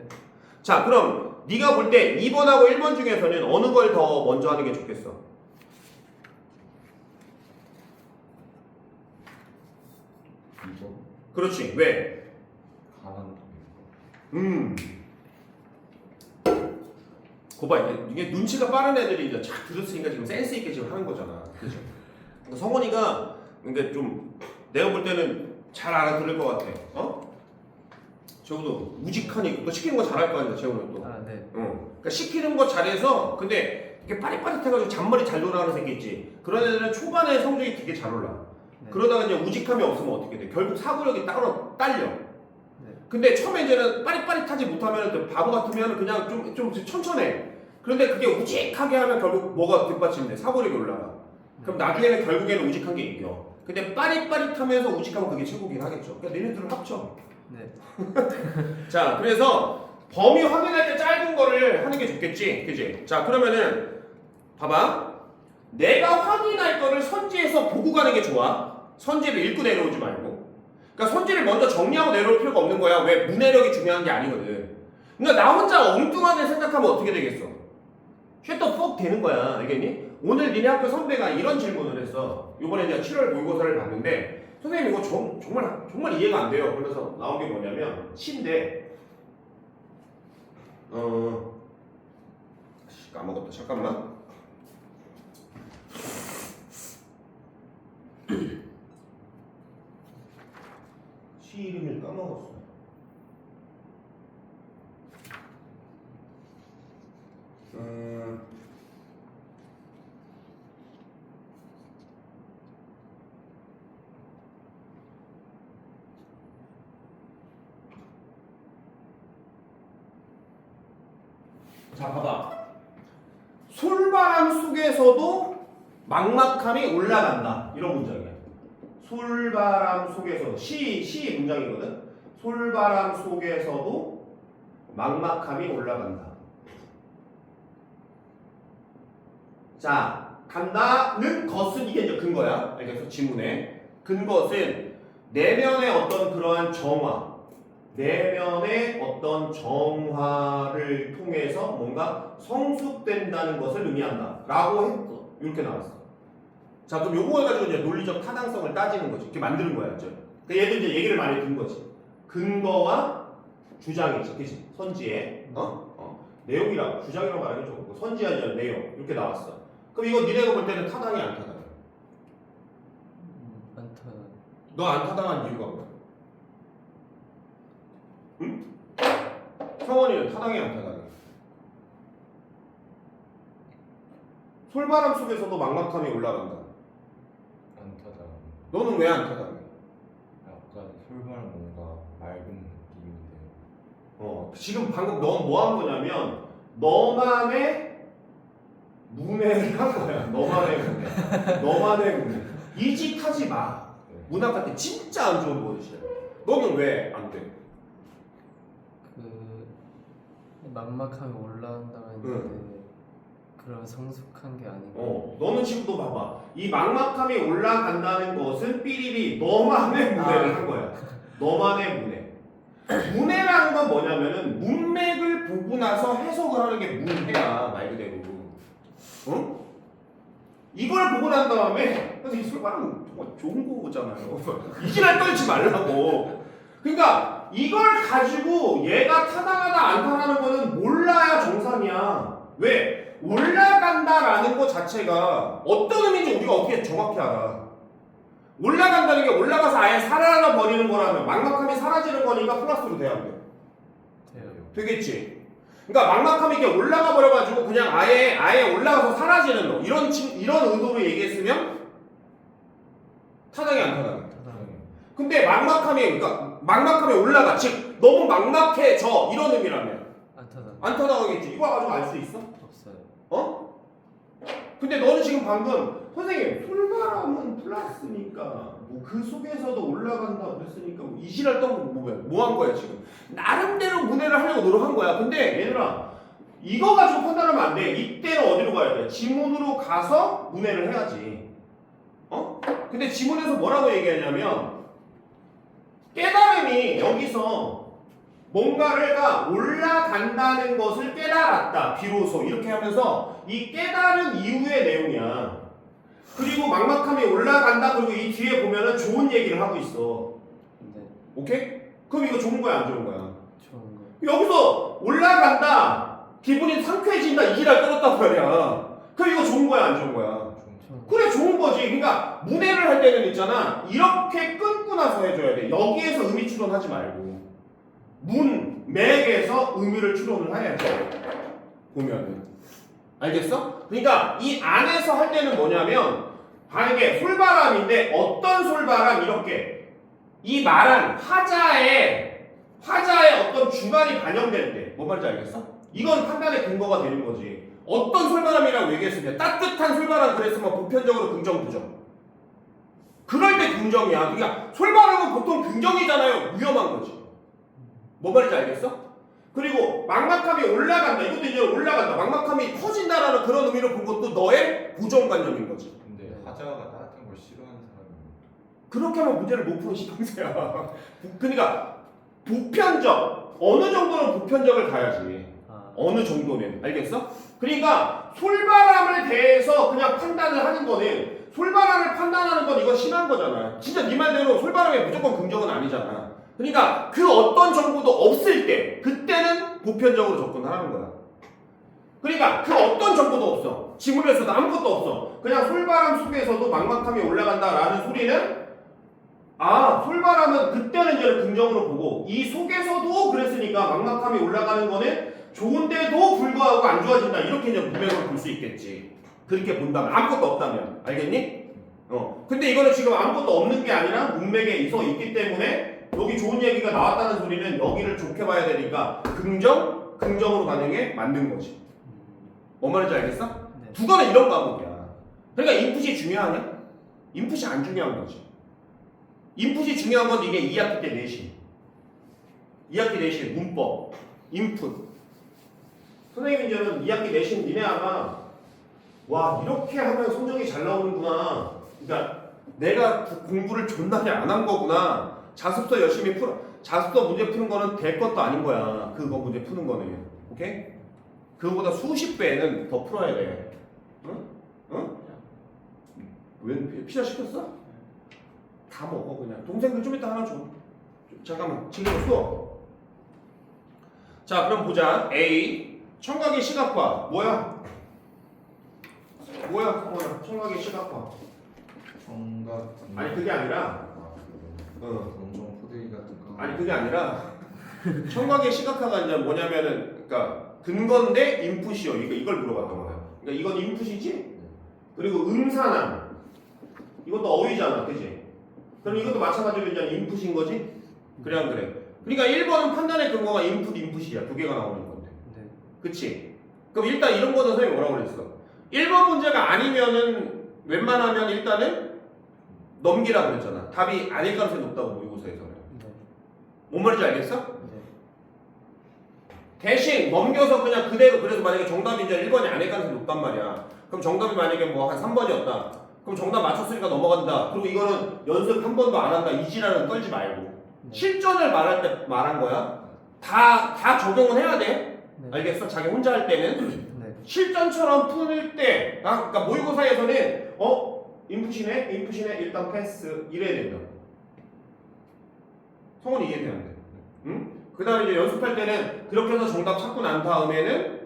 자 그럼 네가 볼 때 2번하고 1번 중에서는 어느 걸 더 먼저 하는 게 좋겠어? 2번 그렇지. 왜? 가난 거봐 이게 눈치가 빠른 애들이 이제 잘 들었으니까 지금 센스 있게 지금 하는 거잖아. 그죠? 그러니까 성원이가 그러니까 좀 내가 볼 때는 잘 알아들을 것 같아. 어? 재훈도 무직하니 너 시키는 거 잘할 거 아니야 재훈은 또. 네. 그러니까 시키는 거 잘해서 근데 이렇게 빠릿빠릿해가지고 잔머리 잘 돌아가는 새끼 있지. 그런 애들은 초반에 성적이 되게 잘 올라. 네. 그러다가 이제 우직함이 없으면 어떻게 돼? 결국 사고력이 따로 딸려. 네. 근데 처음에 이제는 빠릿빠릿하지 못하면 바보 같으면 그냥 좀 천천해. 그런데 그게 우직하게 하면 결국 뭐가 뒷받침돼? 사고력이 올라가. 그럼 나중에는 결국에는 우직한 게 이겨. 근데 빠릿빠릿하면서 우직하면 그게 최고긴 하겠죠. 그러니까 너네들을 합쳐. 네. 자, 그래서 범위 확인할 때 짧은 거를 하는 게 좋겠지, 그지? 자, 그러면은 봐봐. 내가 확인할 거를 선지에서 보고 가는 게 좋아. 선지를 읽고 내려오지 말고. 그러니까 선지를 먼저 정리하고 내려올 필요가 없는 거야. 왜? 문해력이 중요한 게 아니거든. 그러니까 나 혼자 엉뚱하게 생각하면 어떻게 되겠어? 쉣더퍽 되는 거야, 알겠니? 오늘 니네 학교 선배가 이런 질문을 했어. 이번에 이제 7월 모의고사를 봤는데 선생님 이거 정말 이해가 안 돼요. 그래서 나온 게 뭐냐면 시인데 까먹었다. 잠깐만. 시 이름을 까먹었어. 자, 봐봐. 솔바람 속에서도 막막함이 올라간다. 이런 문장이야. 솔바람 속에서도 시 문장이거든. 솔바람 속에서도 막막함이 올라간다. 자, 간다는 것은 이게 이제 근거야. 알겠어? 지문에 근것은 내면의 어떤 그러한 정화, 내면의 어떤 정화를 통해서 뭔가 성숙된다는 것을 의미한다. 라고 했어. 이렇게 나왔어. 자, 그럼 요거 가지고 이제 논리적 타당성을 따지는 거지. 이렇게 만드는 거야. 그러니까 얘들 이제 얘기를 많이 든 거지. 근거와 주장이지. 그치? 선지에. 내용이라고. 주장이라고 말하기 좋고. 선지 아니라 내용. 이렇게 나왔어. 그럼 이거 니네가 볼 때는 타당이 안 타당해? 많다. 너 안 타당한 이유가 뭐야? 응? 성원이는 타당해 안 타당해? 솔바람 속에서도 막막함이 올라간다. 안타다. 너는 왜 안 타당해? 약간 솔바람 뭔가 맑은 느낌인데. 지금 방금 넌 뭐 한 거냐면 너만의 문해를 한 거야. 너만의 문해. 너만의 문해. 이 짓 하지 마. 네. 문학한테 진짜 안 좋은 버릇이야. 너는 왜 안 돼? 그 막막함이 올라온다고 했는데 그런 성숙한 게 아니고. 너는 지금 또 봐봐. 이 막막함이 올라간다는 것은 삐리리 너만의 문해를 한 거야. 너만의 문해. 문해라는 건 뭐냐면은 문맥을 보고 나서 해석을 하는 게 문해야 말 그대로. 응? 이걸 보고 난 다음에 그래서 이 술바람 정말 좋은 거잖아요. 이지랄 떨지 말라고. 그러니까 이걸 가지고 얘가 타당하다 안 타당하는 거는 몰라야 정상이야. 왜? 올라간다라는 것 자체가 어떤 의미인지 우리가 어떻게 정확히 알아. 올라간다는 게 올라가서 아예 사라져 버리는 거라면 막막함이 사라지는 거니까 플러스로 돼야 돼. 돼요. 되겠지. 그러니까 막막함이 이렇게 올라가 버려가지고 그냥 아예 올라가서 사라지는 거 이런 의도로 얘기했으면 타당이 안 타당해. 타당. 근데 막막함이 올라가 즉 너무 막막해져 이런 의미라면 안 타당. 안 타당하겠지. 이거 가지고 알 수 있어? 없어요. 어? 근데 너는 지금 방금 선생님 솔바람은 플러스니까 뭐 그 속에서도 올라간다 그랬으니까 뭐 이지랄 뭐 한 거야 지금. 나름대로 문해를 하려고 노력한 거야. 근데 얘들아 이거 가지고 판단하면 안 돼. 이때는 어디로 가야 돼? 지문으로 가서 문해를 해야지. 근데 지문에서 뭐라고 얘기하냐면 깨달음이 여기서 뭔가가 올라간다는 것을 깨달았다. 비로소 이렇게 하면서 이 깨달은 이후의 내용이야. 그리고 막막함이 올라간다. 그리고 이 뒤에 보면은 좋은 얘기를 하고 있어. 네. 오케이? 그럼 이거 좋은 거야 안 좋은 거야? 좋은 거. 여기서 올라간다. 기분이 상쾌해진다. 이지랄 떨었단 말이야. 그럼 이거 좋은 거야 안 좋은 거야? 좋은 거. 그래 좋은 거지. 그러니까 문해를 할 때는 있잖아. 이렇게 끊고 나서 해줘야 돼. 여기에서 의미 추론하지 말고 문맥에서 의미를 추론을 해야지. 보면은 알겠어? 그러니까 이 안에서 할 때는 뭐냐면 만약에 솔바람인데 어떤 솔바람 이렇게 이 말한 화자의 어떤 주관이 반영될 때 뭐 말인지 알겠어? 이건 판단의 근거가 되는 거지. 어떤 솔바람이라고 얘기했으면 따뜻한 솔바람 그랬으면 보편적으로 긍정 부정. 그럴 때 긍정이야. 그러니까 솔바람은 보통 긍정이잖아요. 위험한 거지. 뭐 말인지 알겠어? 그리고 막막함이 올라간다. 이것도 이제 올라간다. 막막함이 터진다라는 그런 의미로 본 것도 너의 고정관념인 거지. 근데 화자가 따뜻한 걸 싫어하는 사람이 그렇게 하면 문제를 못 푸는 시방새야. 그러니까 보편적 어느 정도는 보편적을 가야지. 어느 정도는 알겠어? 그러니까 솔바람을 대해서 그냥 판단을 하는 거는 솔바람을 판단하는 건 이건 심한 거잖아. 진짜 네 말대로 솔바람이 무조건 긍정은 아니잖아. 그러니까 그 어떤 정보도 없을 때 그때는 보편적으로 접근하는 거야. 그러니까 그 어떤 정보도 없어. 지문에서도 아무것도 없어. 그냥 솔바람 속에서도 막막함이 올라간다라는 소리는 솔바람은 그때는 이제 긍정으로 보고 이 속에서도 그랬으니까 막막함이 올라가는 거는 좋은데도 불구하고 안 좋아진다. 이렇게 이제 문맥으로 볼 수 있겠지. 그렇게 본다면 아무것도 없다면 알겠니? 근데 이거는 지금 아무것도 없는 게 아니라 문맥에 있기 때문에 여기 좋은 얘기가 나왔다는 소리는 여기를 좋게 봐야 되니까 긍정으로 가는 게 맞는 거지. 뭔 말인지 알겠어? 네. 국어는 이런 과목이야. 그러니까 인풋이 중요하냐? 인풋이 안 중요한 거지. 인풋이 중요한 건 이게 2학기 때 내신. 2학기 내신 문법, 인풋. 선생님 이제는 2학기 내신 니네 아마 와 이렇게 하면 성적이 잘 나오는구나. 그러니까 내가 공부를 존나게 안 한 거구나. 자습서 열심히 자습서 문제 푸는 거는 될 것도 아닌 거야. 그거 문제 푸는 거는. 오케이? 그거보다 수십 배는 더 풀어야 돼. 응? 왜 피자 시켰어? 다 먹어 그냥. 동생들 좀 이따 하나 줘. 잠깐만 지금 수업. 자 그럼 보자. A 청각의 시각화 뭐야? 청각의 시각화. 청각 아니 그게 아니라 검정 포대기 같은 거 아니 그게 아니라 청각의 시각화가 이제 뭐냐면은 그러니까 근거인데 인풋이요. 이걸 물어봤던 거예요. 그러니까 이건 인풋이지. 그리고 음산함 이것도 어휘잖아, 그지? 그럼 이것도 마찬가지로 이제 인풋인 거지? 그래 안 그래? 그러니까 1번은 판단의 근거가 인풋이야. 두 개가 나오는 건데. 네. 그치? 그럼 일단 이런 거는 선생님이 뭐라고 그랬어? 1번 문제가 아니면은 웬만하면 일단은 넘기라고 그랬잖아. 답이 아닐 가능성이 높다고 모의고사에서는. 네. 뭔 말인지 알겠어? 네. 대신 넘겨서 그냥 그대로 그래서 만약에 정답이 이제 1번이 아닐 가능성이 높단 말이야. 그럼 정답이 만약에 뭐 한 3번이었다. 그럼 정답 맞췄으니까 넘어간다. 그리고 이거는 연습 한 번도 안 한다. 이 지랄은 떨지 말고. 네. 실전을 말할 때 말한 거야. 다 적용은 해야 돼. 네. 알겠어? 자기 혼자 할 때는. 네. 실전처럼 풀 때, 그러니까 모의고사에서는 인풋이네 일단 패스 이래야 된다. 성원이 이해돼야 돼. 응? 그다음에 이제 연습할 때는 그렇게 해서 정답 찾고 난 다음에는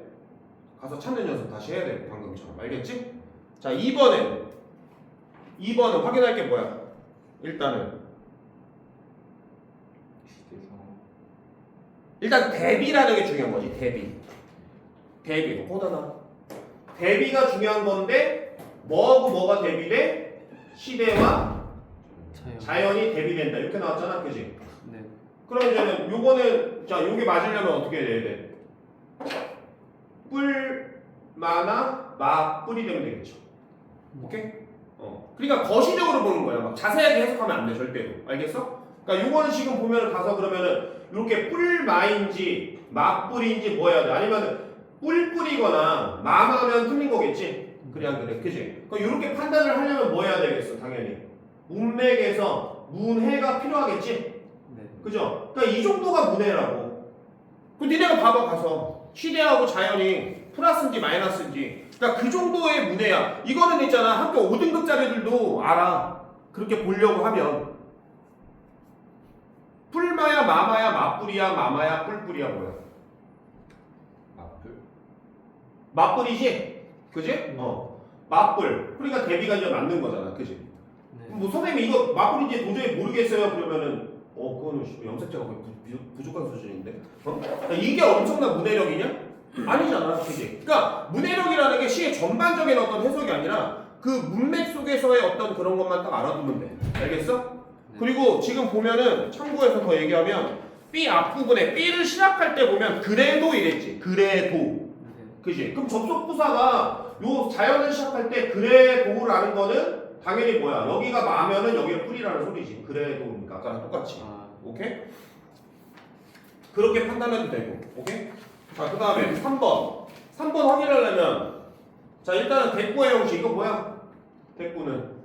가서 찾는 연습 다시 해야 돼. 방금처럼 알겠지? 자 2번은 확인할 게 뭐야? 일단은 일단 대비라는 게 중요한 거지. 대비 코다나 대비가 중요한 건데 뭐하고 뭐가 대비돼? 시대와 자연이 대비된다 이렇게 나왔잖아, 그지? 네. 그럼 이제는 요거는 자 요게 맞으려면 어떻게 해야 돼? 뿔 마나 마 뿔이 되면 되겠죠. 오케이? 그러니까 거시적으로 보는 거야. 막 자세하게 해석하면 안 돼, 절대로. 알겠어? 그러니까 요거는 지금 보면 가서 그러면은 이렇게 뿔마인지 마뿔인지 뭐 해야 돼? 아니면 뿔뿔이거나 마마면 틀린 거겠지? 그래 안 그래? 그지? 그러니까 이렇게 판단을 하려면 뭐 해야 되겠어? 당연히 문맥에서 문해가 필요하겠지? 네. 그죠? 그러니까 이 정도가 문해라고. 그 니네가 봐봐 가서 시대하고 자연이 플러스인지 마이너스인지 그러니까 그 정도의 문해야. 이거는 있잖아 학교 5등급짜리들도 알아. 그렇게 보려고 하면 풀마야 마마야 맞뿔이야 마마야 뿔뿔이야 뭐야? 맞뿔이지? 그지? 맞뿔. 그러니까 대비가 이제 맞는 거잖아. 그지? 네. 뭐 선생님 이거 맞뿔인지 도저히 모르겠어요. 그러면은 그거는 염색자가 거의 부족한 수준인데. 그러니까 이게 엄청난 문해력이냐? 아니잖아. 그지? 그러니까 문해력이라는 게 시의 전반적인 어떤 해석이 아니라 그 문맥 속에서의 어떤 그런 것만 딱 알아두면 돼. 알겠어? 네. 그리고 지금 보면은 참고해서 더 얘기하면 B 앞부분에 B를 시작할 때 보면 그래도 이랬지. 그래도. 네. 그지? 그럼 접속부사가 요 자연을 시작할 때 그래도라는 거는 당연히 뭐야? 여기가 마면은 여기가 뿔이라는 소리지. 그래도니까 아까랑 똑같이. 오케이? 그렇게 판단해도 되고. 오케이? 자, 그 다음에 3번. 3번 확인하려면 자, 일단은 대꾸의 형식. 이거 뭐야? 대꾸는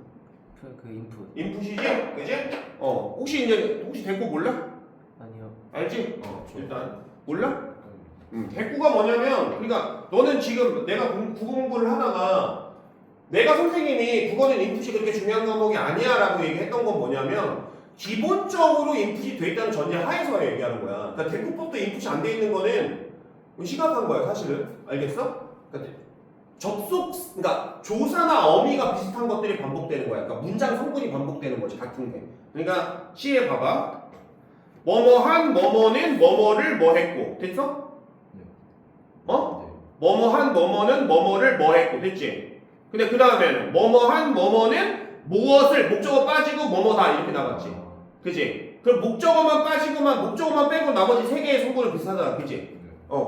그 인풋. 인풋이지? 그지? 혹시 대꾸 몰라? 아니요. 알지? 일단 몰라? 대꾸가 뭐냐면 그러니까 너는 지금 내가 국어 공부를 하다가 내가 선생님이 국어는 인풋이 그렇게 중요한 과목이 아니야 라고 얘기했던 건 뭐냐면 기본적으로 인풋이 돼 있다는 전제 하에서 얘기하는 거야. 그러니까 대꾸법도 인풋이 안 돼 있는 거는 심각한 거야 사실은. 알겠어? 그러니까 그러니까 조사나 어미가 비슷한 것들이 반복되는 거야. 그러니까 문장 성분이 반복되는 거지 같은 게. 그러니까 C에 봐봐. 뭐뭐한 뭐뭐는 뭐뭐를 뭐 했고 됐어? 뭐뭐한 뭐뭐는 뭐뭐를 뭐 했고 됐지? 근데 그 다음에는 뭐뭐한 뭐뭐는 무엇을 목적어 빠지고 뭐뭐다 이렇게 나갔지. 그지? 그럼 목적어만 빼고 나머지 세 개의 성분은 비슷하잖아. 그지?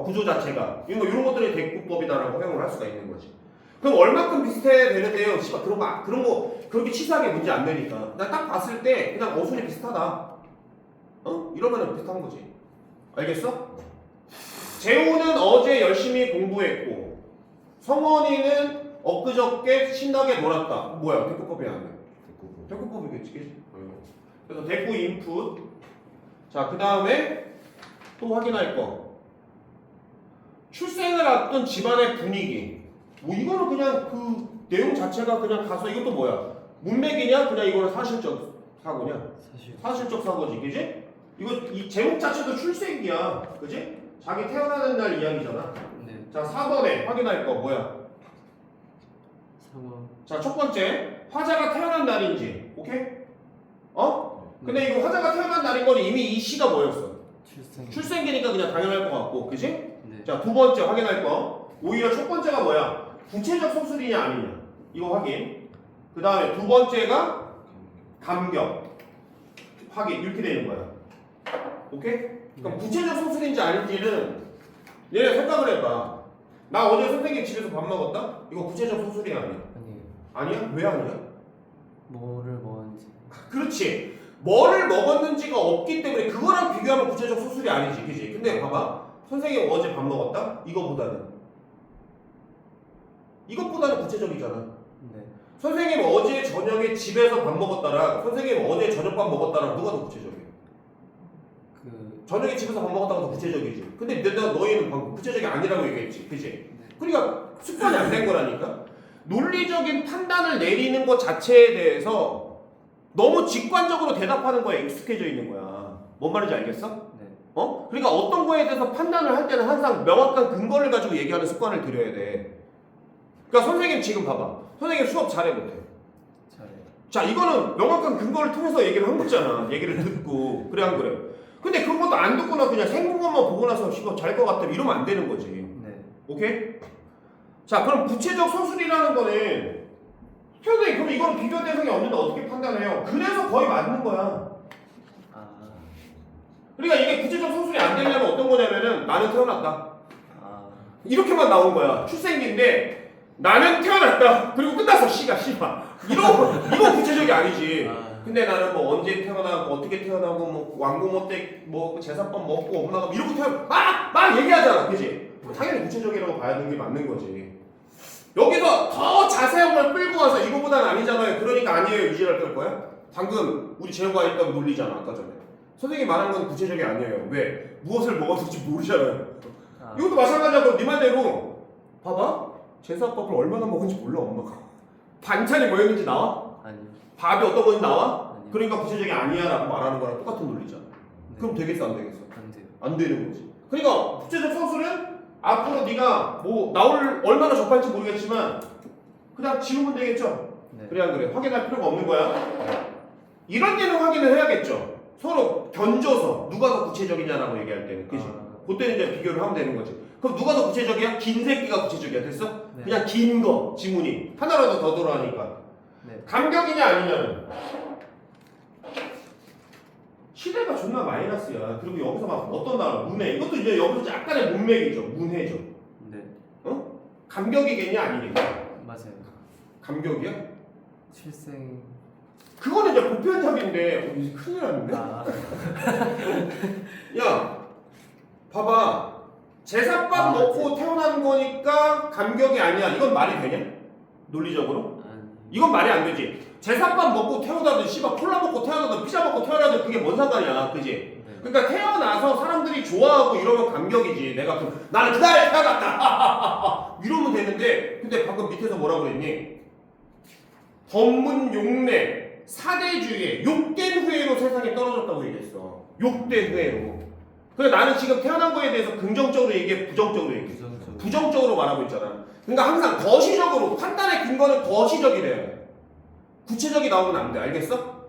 구조 자체가 이런 것들이 대꾸법이다라고 활용을 할 수가 있는 거지. 그럼 얼마큼 비슷해야 되는데요? 씨발 그런 거 그렇게 치사하게 문제 안 내니까 나 딱 봤을 때 그냥 어순이 비슷하다. 이러면은 비슷한 거지. 알겠어? 재호는 어제 열심히 공부했고 성원이는 엊그저께 신나게 놀았다. 뭐야? 대꾸법이 아니야. 대꾸법이겠지. 그치? 그래서 대꾸 인풋. 자, 그 다음에 또 확인할 거. 출생을 앞둔 집안의 분위기. 뭐 이거는 그냥 그 내용 자체가 그냥 가서 이것도 뭐야? 문맥이냐? 그냥 이거는 사실적 사고냐? 사실적 사고지, 그지? 이 제목 자체도 출생이야, 그지? 자기 태어나는 날 이야기잖아. 네. 자, 4번에 확인할 거 뭐야? 3번. 자, 첫 번째 화자가 태어난 날인지, 오케이? 근데 이거 화자가 태어난 날인 건 이미 이 시가 뭐였어? 출생. 출생기니까 그냥 당연할 것 같고, 그지? 네. 자, 두 번째 확인할 거. 오히려 첫 번째가 뭐야? 구체적 소술이냐 아니냐. 이거 확인. 그 다음에 두 번째가 감격. 확인. 이렇게 되는 거야. 오케이? 그럼 구체적 소술인지 아닌지는 얘네 생각을 해봐. 나 어제 선생님 집에서 밥 먹었다? 이거 구체적 소술이야 아니야? 아니에요. 아니야? 왜 아니야? 뭐를 먹었는지. 그렇지. 뭐를 먹었는지가 없기 때문에 그거랑 비교하면 구체적 소술이 아니지. 그지? 근데 봐봐. 선생님 어제 밥 먹었다? 이것보다는 구체적이잖아. 네. 선생님 어제 저녁에 집에서 밥 먹었다랑 선생님 어제 저녁밥 먹었다랑 누가 더 구체적이야? 그 저녁에 집에서 밥 먹었다가 더 구체적이지. 근데 내가 너희는 방금 구체적이 아니라고 얘기했지. 그지? 그러니까 습관이 안 된 거라니까. 논리적인 판단을 내리는 것 자체에 대해서 너무 직관적으로 대답하는 거에 익숙해져 있는 거야. 뭔 말인지 알겠어? 네. 어? 그러니까 어떤 거에 대해서 판단을 할 때는 항상 명확한 근거를 가지고 얘기하는 습관을 들여야 돼. 그러니까 선생님 지금 봐봐. 선생님 수업 잘해 못해? 잘해요. 자, 이거는 명확한 근거를 통해서 얘기를 한 거잖아. 얘기를 듣고. 그래 안 그래? 근데 그것도 안 듣거나 그냥 생각만 보고 나서 잘 것 같아 이러면 안 되는 거지. 네. 오케이? 자, 그럼 구체적 소술이라는 거는 선생님 그럼 이건 비교 대상이 없는데 어떻게 판단해요? 그래서 거의 맞는 거야. 아. 그러니까 이게 구체적 소술이 안 되려면 어떤 거냐면은 나는 태어났다. 아. 이렇게만 나온 거야. 출생기인데 나는 태어났다. 그리고 끝났어. 씨발. 이거 구체적이 아니지. 아. 근데 나는 뭐 언제 태어나고 어떻게 태어나고 뭐 왕고모 때뭐 제사밥 먹고 엄마가 이러고 막 얘기하잖아. 그지? 당연히 구체적이라고 봐야 되는 게 맞는 거지. 여기서 더 자세한 걸 끌고 와서 이거보다는 아니잖아요. 그러니까 아니에요. 유지할 걸 거야? 방금 우리 재호가 했던 논리잖아. 아까 전에. 선생님이 말한 건 구체적이 아니에요. 왜? 무엇을 먹었을지 모르잖아요. 아. 이것도 마찬가지고 네 말대로 봐봐. 제사밥을 얼마나 먹은지 몰라 엄마가. 반찬이 뭐였는지 나와? 아니요. 밥이 어떤 건지 나와? 아니요. 그러니까 구체적이 아니야 라고 말하는 거랑 똑같은 논리잖아. 네. 그럼 되겠어 안 되겠어? 안 돼요. 안 되는 거지. 그러니까 구체적 소술은 앞으로 네가 뭐 나올 얼마나 접할지 모르겠지만 그냥 지우면 되겠죠? 네. 그래 안 그래? 확인할 필요가 없는 거야. 이런 데는 확인을 해야겠죠. 서로 견줘서 누가 더 구체적이냐라고 얘기할 때는 그지? 그때는 이제 비교를 하면 되는 거지. 그럼 누가 더 구체적이야? 긴 새끼가 구체적이야. 됐어? 네. 그냥 긴 거 지문이 하나라도 더 들어가니까. 네. 감격이냐 아니냐는 시대가 존나 마이너스야. 그리고 여기서 막 어떤 나라 문해 이것도 이제 여기서 약간의 문맥이죠. 문해죠. 네. 어? 감격이겠냐 아니겠냐? 맞아요. 감격이야? 출생. 그거는 이제 보편적인데 이제 큰일 났는데? 아. 야 봐봐 제사밥 아, 먹고 태어난 거니까 감격이 아니야. 이건 말이 되냐? 논리적으로? 아니. 이건 말이 안 되지. 제사밥 먹고 태어나든 씨발 콜라 먹고 태어나든 피자 먹고 태어나든 그게 뭔 상관이야. 그지? 네. 그러니까 태어나서 사람들이 좋아하고 이러면 감격이지. 내가 나는 그날에 태어났다 이러면 되는데 근데 방금 밑에서 뭐라고 그랬니? 법문 용례 사대주의에 욕된 후회로 세상에 떨어졌다고 얘기했어. 욕된 후회로. 그래 나는 지금 태어난 거에 대해서 긍정적으로 얘기해 부정적으로 얘기해. 부정적으로 말하고 있잖아. 그러니까 항상 거시적으로 판단의 근거는 거시적이래요. 구체적이 나오면 안 돼. 알겠어?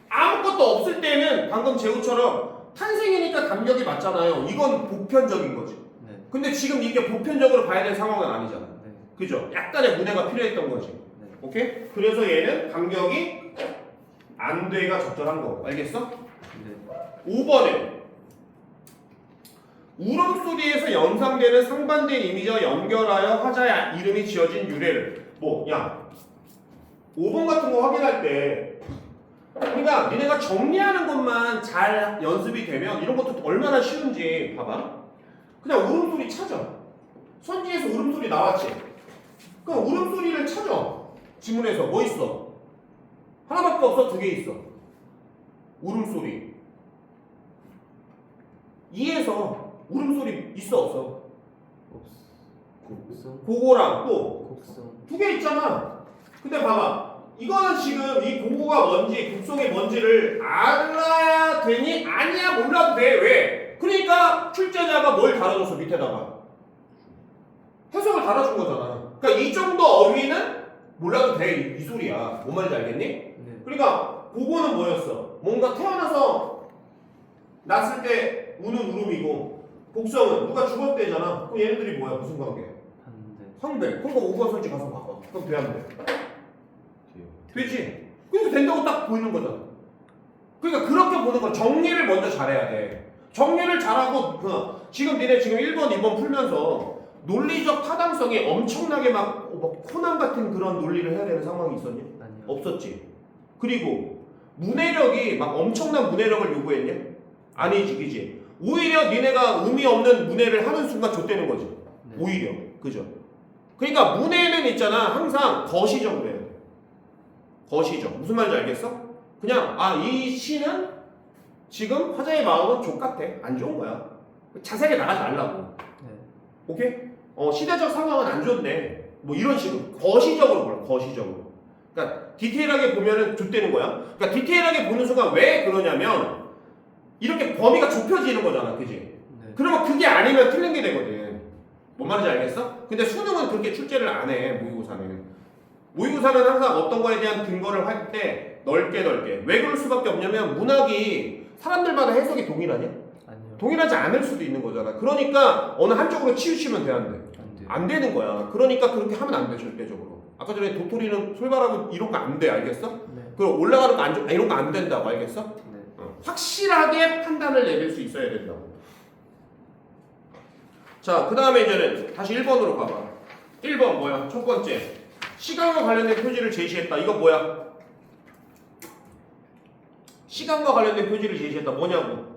아무것도 없을 때는 방금 재우처럼 탄생이니까 감격이 맞잖아요. 이건 보편적인 거지. 네. 근데 지금 이게 보편적으로 봐야 될 상황은 아니잖아. 네. 그죠? 약간의 문해가 필요했던 거지. 네. 오케이? 그래서 얘는 감격이 안 돼가 적절한 거. 알겠어? 네. 5번에 울음소리에서 연상되는 상반된 이미지와 연결하여 화자의 이름이 지어진 유래를 야 5번 같은 거 확인할 때 그러니까 니네가 정리하는 것만 잘 연습이 되면 이런 것도 얼마나 쉬운지 봐봐. 그냥 울음소리 찾아. 선지에서 울음소리 나왔지? 그럼 울음소리를 찾아. 지문에서 뭐 있어? 하나밖에 없어? 두 개 있어. 울음소리. 2에서 울음소리 있어 없어? 곡성. 고고랑 또 곡성. 두 개 있잖아. 근데 봐봐. 이거는 지금 이 고고가 뭔지 곡성이 뭔지를 알아야 되니? 아니야 몰라도 돼. 왜? 그러니까 출제자가 뭘 달아줬어 밑에다가 해석을 달아준 거잖아. 그러니까 이 정도 어휘는 몰라도 돼. 이 소리야. 뭔 말인지 알겠니? 네. 그러니까 고고는 뭐였어? 뭔가 태어나서 났을 때 우는 울음이고 복성은 누가 죽었대잖아. 그럼 얘네들이 뭐야? 무슨 관계? 반대. 상대. 그럼 5번 선지 가서 봐봐. 그럼 돼야 안 돼? 돼요. 되지? 그러니까 된다고 딱 보이는 거잖아. 그러니까 그렇게 보는 건 정리를 먼저 잘해야 돼. 정리를 잘하고 지금 니네 지금 1번, 2번 풀면서 논리적 타당성이 엄청나게 막 코난 같은 그런 논리를 해야 되는 상황이 있었니? 아니요. 없었지. 그리고 문해력이 막 엄청난 문해력을 요구했냐? 아니지, 그지? 오히려 니네가 의미 없는 문해를 하는 순간 좆되는 거지. 네. 오히려, 그죠? 그러니까 문해는 있잖아, 항상 거시적으로 해야 돼. 거시적. 무슨 말인지 알겠어? 그냥 이 시는 지금 화자의 마음은 족같아. 안 좋은 거야. 자세하게 나가지 말라고. 네. 오케이? 시대적 상황은 안 좋네. 뭐 이런 식으로 거시적으로 보라. 거시적으로. 그러니까 디테일하게 보면은 좆되는 거야. 그러니까 디테일하게 보는 순간 왜 그러냐면 이렇게 범위가 좁혀지는 거잖아, 그지? 네. 그러면 그게 아니면 틀린 게 되거든. 뭔 말인지 알겠어? 근데 수능은 그렇게 출제를 안 해. 모의고사는. 모의고사는 항상 어떤 거에 대한 근거를 할 때 넓게 왜 그럴 수밖에 없냐면 문학이 사람들마다 해석이 동일하냐? 아니요. 동일하지 않을 수도 있는 거잖아. 그러니까 어느 한쪽으로 치우치면 돼, 안 돼? 안 돼요. 안 되는 거야. 그러니까 그렇게 하면 안 돼, 절대적으로. 아까 전에 도토리는 솔바라고 이런 거 안 돼, 알겠어? 네. 그리고 올라가는 거 안 좋, 이런 거 안 된다고, 알겠어? 네. 확실하게 판단을 내릴 수 있어야 된다고. 자, 그 다음에 이제는 다시 1번으로 가봐. 1번 뭐야? 첫 번째. 시간과 관련된 표지를 제시했다. 이거 뭐야? 시간과 관련된 표지를 제시했다. 뭐냐고?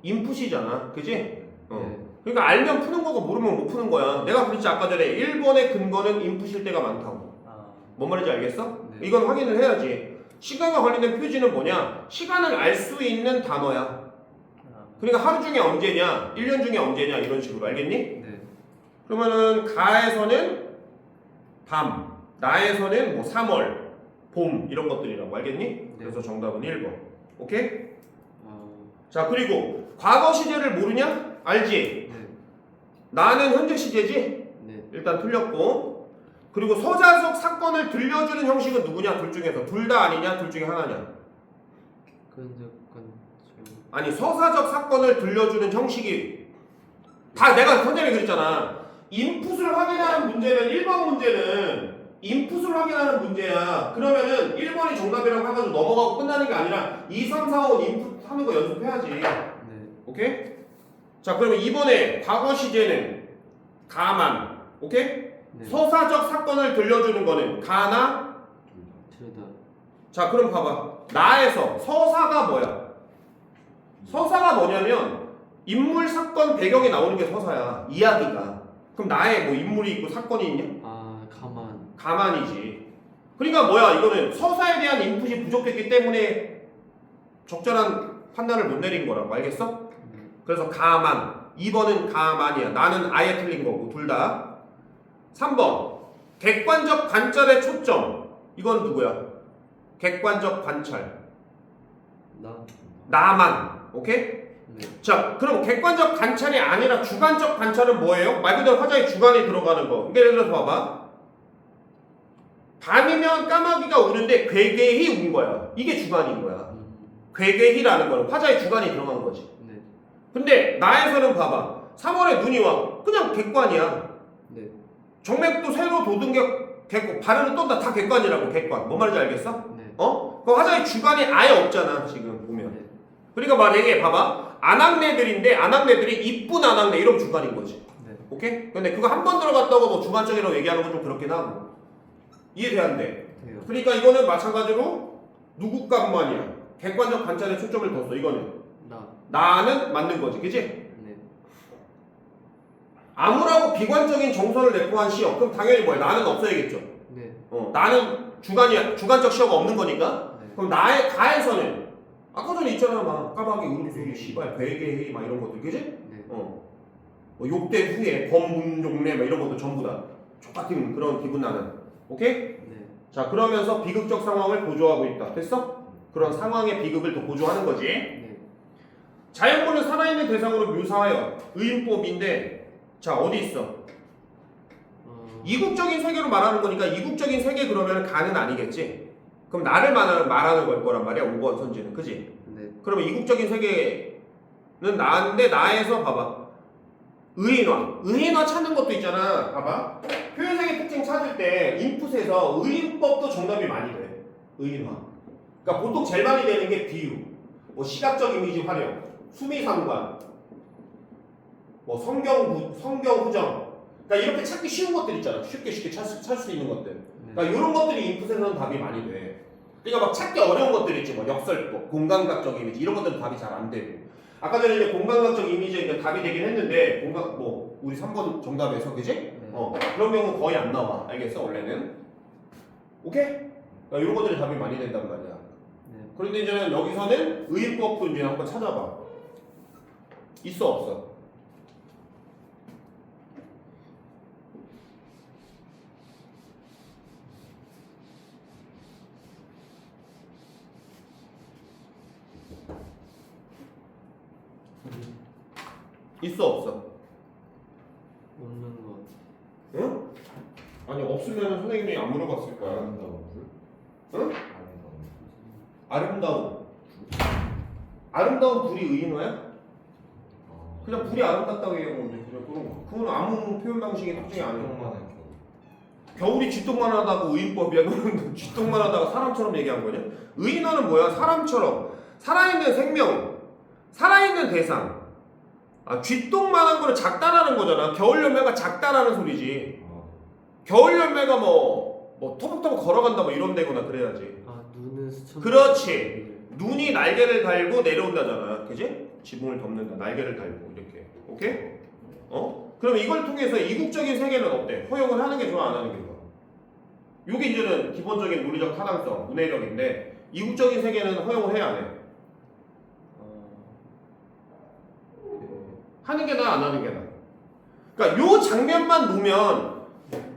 인풋이잖아. 그지? 네. 그러니까 알면 푸는 거고 모르면 못 푸는 거야. 내가 그랬지 아까 전에 1번의 근거는 인풋일 때가 많다고. 뭔 말인지 알겠어? 네. 이건 확인을 해야지. 시간과 관련된 표지는 뭐냐? 시간을 알 수 있는 단어야. 그러니까 하루 중에 언제냐? 1년 중에 언제냐? 이런 식으로 알겠니? 네. 그러면은 가에서는 밤, 나에서는 뭐 3월, 봄 이런 것들이라고 알겠니? 그래서 정답은 1번. 오케이? 자, 그리고 과거 시제를 모르냐? 알지? 네. 나는 현재 시제지? 네. 일단 틀렸고. 그리고 서자적 사건을 들려주는 형식은 누구냐? 둘 중에서 둘 다 아니냐? 둘 중에 하나냐? 아니, 서사적 사건을 들려주는 형식이 다 내가 선생님이 그랬잖아. 인풋을 확인하는 문제는 1번 문제는 인풋을 확인하는 문제야. 그러면은 1번이 정답이라고 해가지고 넘어가고 끝나는 게 아니라 2, 3, 4, 5 인풋 하는 거 연습해야지. 네. 오케이? 자, 그러면 이번에 과거 시제는 가만. 오케이? 네. 서사적 사건을 들려주는 거는 가나? 둘 다. 자, 그럼 봐봐. 나에서 서사가 뭐야? 서사가 뭐냐면 인물, 사건, 배경이 나오는 게 서사야. 이야기가. 그럼 나의 뭐 인물이 있고 사건이 있냐? 가만. 가만이지. 그러니까 뭐야? 이거는 서사에 대한 인풋이 부족했기 때문에 적절한 판단을 못 내린 거라고. 알겠어? 네. 그래서 가만. 2번은 가만이야. 나는 아예 틀린 거고 둘 다. 3번 객관적 관찰의 초점. 이건 누구야? 객관적 관찰. 나만. 오케이? 네. 자, 그럼 객관적 관찰이 아니라 주관적 관찰은 뭐예요? 말 그대로 화자의 주관이 들어가는 거. 그러니까 예를 들어서 봐봐. 밤이면 까마귀가 우는데 괴괴히 운 거야. 이게 주관인 거야. 괴괴히라는 거는 화자의 주관이 들어간 거지. 네. 근데 나에서는 봐봐. 3월에 눈이 와. 그냥 객관이야. 네. 정맥도 새로 돋은 게 객관. 발음은 떤다. 다 객관이라고. 객관. 뭔 말인지 알겠어? 네. 그 화자의 주관이 아예 없잖아. 지금 보면. 네. 그러니까 만약에 봐봐. 안악내들인데 안악내들이 이쁜 안악내 이러면 주관인 거지. 네. 오케이? 근데 그거 한 번 들어갔다고 뭐 주관적이라고 얘기하는 건 좀 그렇긴 하고. 이해돼 안 돼? 돼요. 그러니까 이거는 마찬가지로 누구 값만이야. 객관적 관찰에 초점을 뒀어. 이거는 나는 맞는 거지. 그지? 네. 암울하고 비관적인 정서를 내포한 시어. 그럼 당연히 뭐야? 나는 없어야겠죠. 네. 나는 주관적 시어가 없는 거니까. 네. 그럼 나의 가에서는 아까 전에 있잖아. 막 까마귀 울음소리 씨발 괴괴해 막 이런 것들. 그지? 네. 뭐 욕된 후에 범문종래 막 이런 것도 전부 다 똑같은 그런 기분 나는. 오케이? 네. 자, 그러면서 비극적 상황을 고조하고 있다. 됐어? 그런 상황의 비극을 더 고조하는 거지. 네. 자연물을 살아있는 대상으로 묘사하여 의인법인데, 자, 어디 있어? 이국적인 세계로 말하는 거니까 이국적인 세계 그러면 가는 아니겠지? 그럼 나를 말하는 걸 거란 말이야. 5번 선지는. 그지? 네. 그러면 이국적인 세계 나인데 나에서 봐봐. 의인화 찾는 것도 있잖아. 봐봐. 표현상의 특징 찾을 때 인풋에서 의인법도 정답이 많이 돼. 의인화. 그러니까 보통 제일 많이 되는 게 비유, 뭐 시각적 이미지 활용, 수미상관, 뭐 성경 후정. 그러니까 이렇게 찾기 쉬운 것들 있잖아. 쉽게 찾을 수 있는 것들. 그러니까 이런 것들이 인풋에서는 답이 많이 돼. 그러니까 막 찾기 어려운 것들 있지. 뭐 역설법, 공간각적 이미지 이런 것들은 답이 잘 안 되고. 아까 전에 이제 공간각적 이미지가 답이 되긴 했는데 뭐 우리 3번 정답에서 그지? 네. 그런 경우는 거의 안 나와. 알겠어? 원래는. 오케이? 그러니까 이런 것들이 답이 많이 된단 말이야. 네. 그런데 이제는 여기서는 의인법도 이제 한번 찾아봐. 있어 없어? 있어 없어? 없는 것. 응? 아니 없으면 선생님이 안 물어봤을 거야. 아름다운 불? 응? 아름다운 불? 아름다운 불이 의인화야? 아, 그냥 불이 아름답다고 얘기하는데 그냥 그런 거. 그건 아무 표현 방식의 특징이 아니야. 만 겨울이 쥐똥만 하다고 의인법이야. 너는 쥐똥만 하다가 사람처럼 얘기한 거냐? 의인화는 뭐야? 사람처럼 살아있는 생명, 살아있는 대상. 쥐똥만한 거는 작다라는 거잖아. 겨울 열매가 작다라는 소리지. 겨울 열매가 뭐 터벅터벅 걸어간다 뭐 이런 데거나 그래야지. 눈은 스쳐. 그렇지. 눈이 날개를 달고 내려온다잖아. 그지? 지붕을 덮는다. 날개를 달고 이렇게. 오케이? 그럼 이걸 통해서 이국적인 세계는 어때? 허용을 하는 게 좋아, 안 하는 게 좋아? 요게 이제는 기본적인 논리적 타당성, 문해력인데 이국적인 세계는 허용을 해야 안 해? 하는 게 나아, 안 하는 게 나아? 그러니까 요 장면만 놓으면,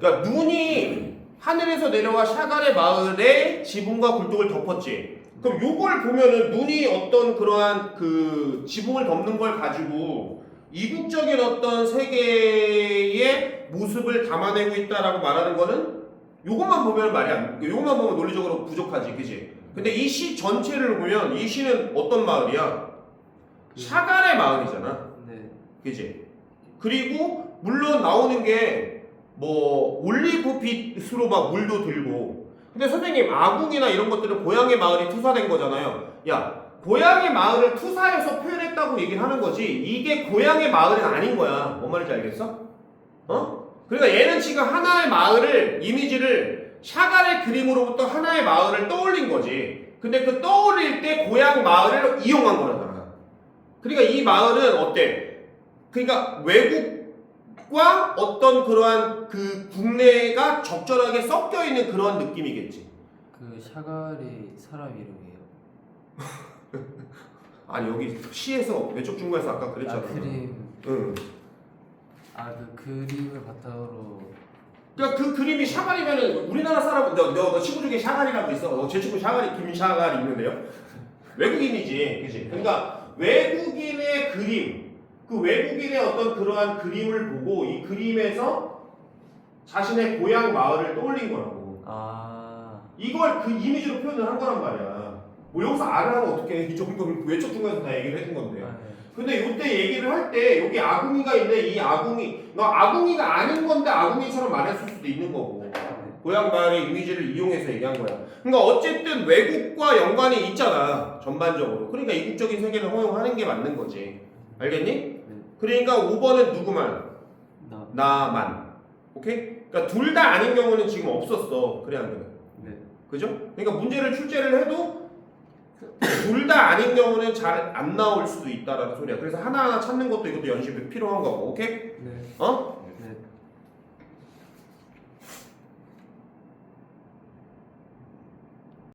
그러니까 눈이 하늘에서 내려와 샤갈의 마을에 지붕과 굴뚝을 덮었지. 그럼 요걸 보면은 눈이 어떤 그러한 그 지붕을 덮는 걸 가지고 이국적인 어떤 세계의 모습을 담아내고 있다라고 말하는 거는 요것만 보면 말이 안, 요것만 보면 논리적으로 부족하지, 그지? 근데 이 시 전체를 보면 이 시는 어떤 마을이야? 샤갈의 마을이잖아. 네. 그지? 그리고 물론 나오는 게 뭐 올리브빛으로 막 물도 들고. 근데 선생님 아궁이나 이런 것들은 고향의 마을이 투사된 거잖아요. 야, 고향의 마을을 투사해서 표현했다고 얘기를 하는 거지. 이게 고향의 마을은 아닌 거야. 뭔 말인지 알겠어? 그러니까 얘는 지금 하나의 마을을 이미지를 샤갈의 그림으로부터 하나의 마을을 떠올린 거지. 근데 그 떠올릴 때 고향 마을을 이용한 거잖아. 그러니까 이 마을은 어때? 그러니까 외국과 어떤 그러한 그 국내가 적절하게 섞여 있는 그런 느낌이겠지. 그 샤갈이 사람 이름이에요. 아니 여기 시에서 외적 중국에서 아까 그랬잖아. 그림. 응. 그 그림을 바탕으로. 그러니까 그 그림이 샤갈이면은 우리나라 사람 너 친구 중에 샤갈이라고 있어. 제 친구 샤갈이 김샤갈이 있는데요. 외국인이지, 그지? 그러니까 외국인의 그림. 그 외국인의 어떤 그러한 그림을 보고 이 그림에서 자신의 고향 마을을 떠올린 거라고. 이걸 그 이미지로 표현을 한 거란 말이야. 뭐 여기서 알을 하면 어떻게 이 정도는 외적 중간에서 다 얘기를 해준 건데. 네. 근데 이때 얘기를 할 때 여기 아궁이가 있는데 이 아궁이 너 아궁이가 아닌 건데 아궁이처럼 말했을 수도 있는 거고. 고향 마을의 이미지를 이용해서 얘기한 거야. 그러니까 어쨌든 외국과 연관이 있잖아. 전반적으로. 그러니까 이국적인 세계를 허용하는 게 맞는 거지. 알겠니? 그러니까 5번은 누구만? 나만. 오케이? 그러니까 둘 다 아닌 경우는 지금 없었어. 그래 안 그래? 네. 그죠? 그러니까 문제를 출제를 해도 둘 다 아닌 경우는 잘 안 나올 수도 있다라는 소리야. 그래서 하나하나 찾는 것도 이것도 연습이 필요한 거고. 오케이? 네.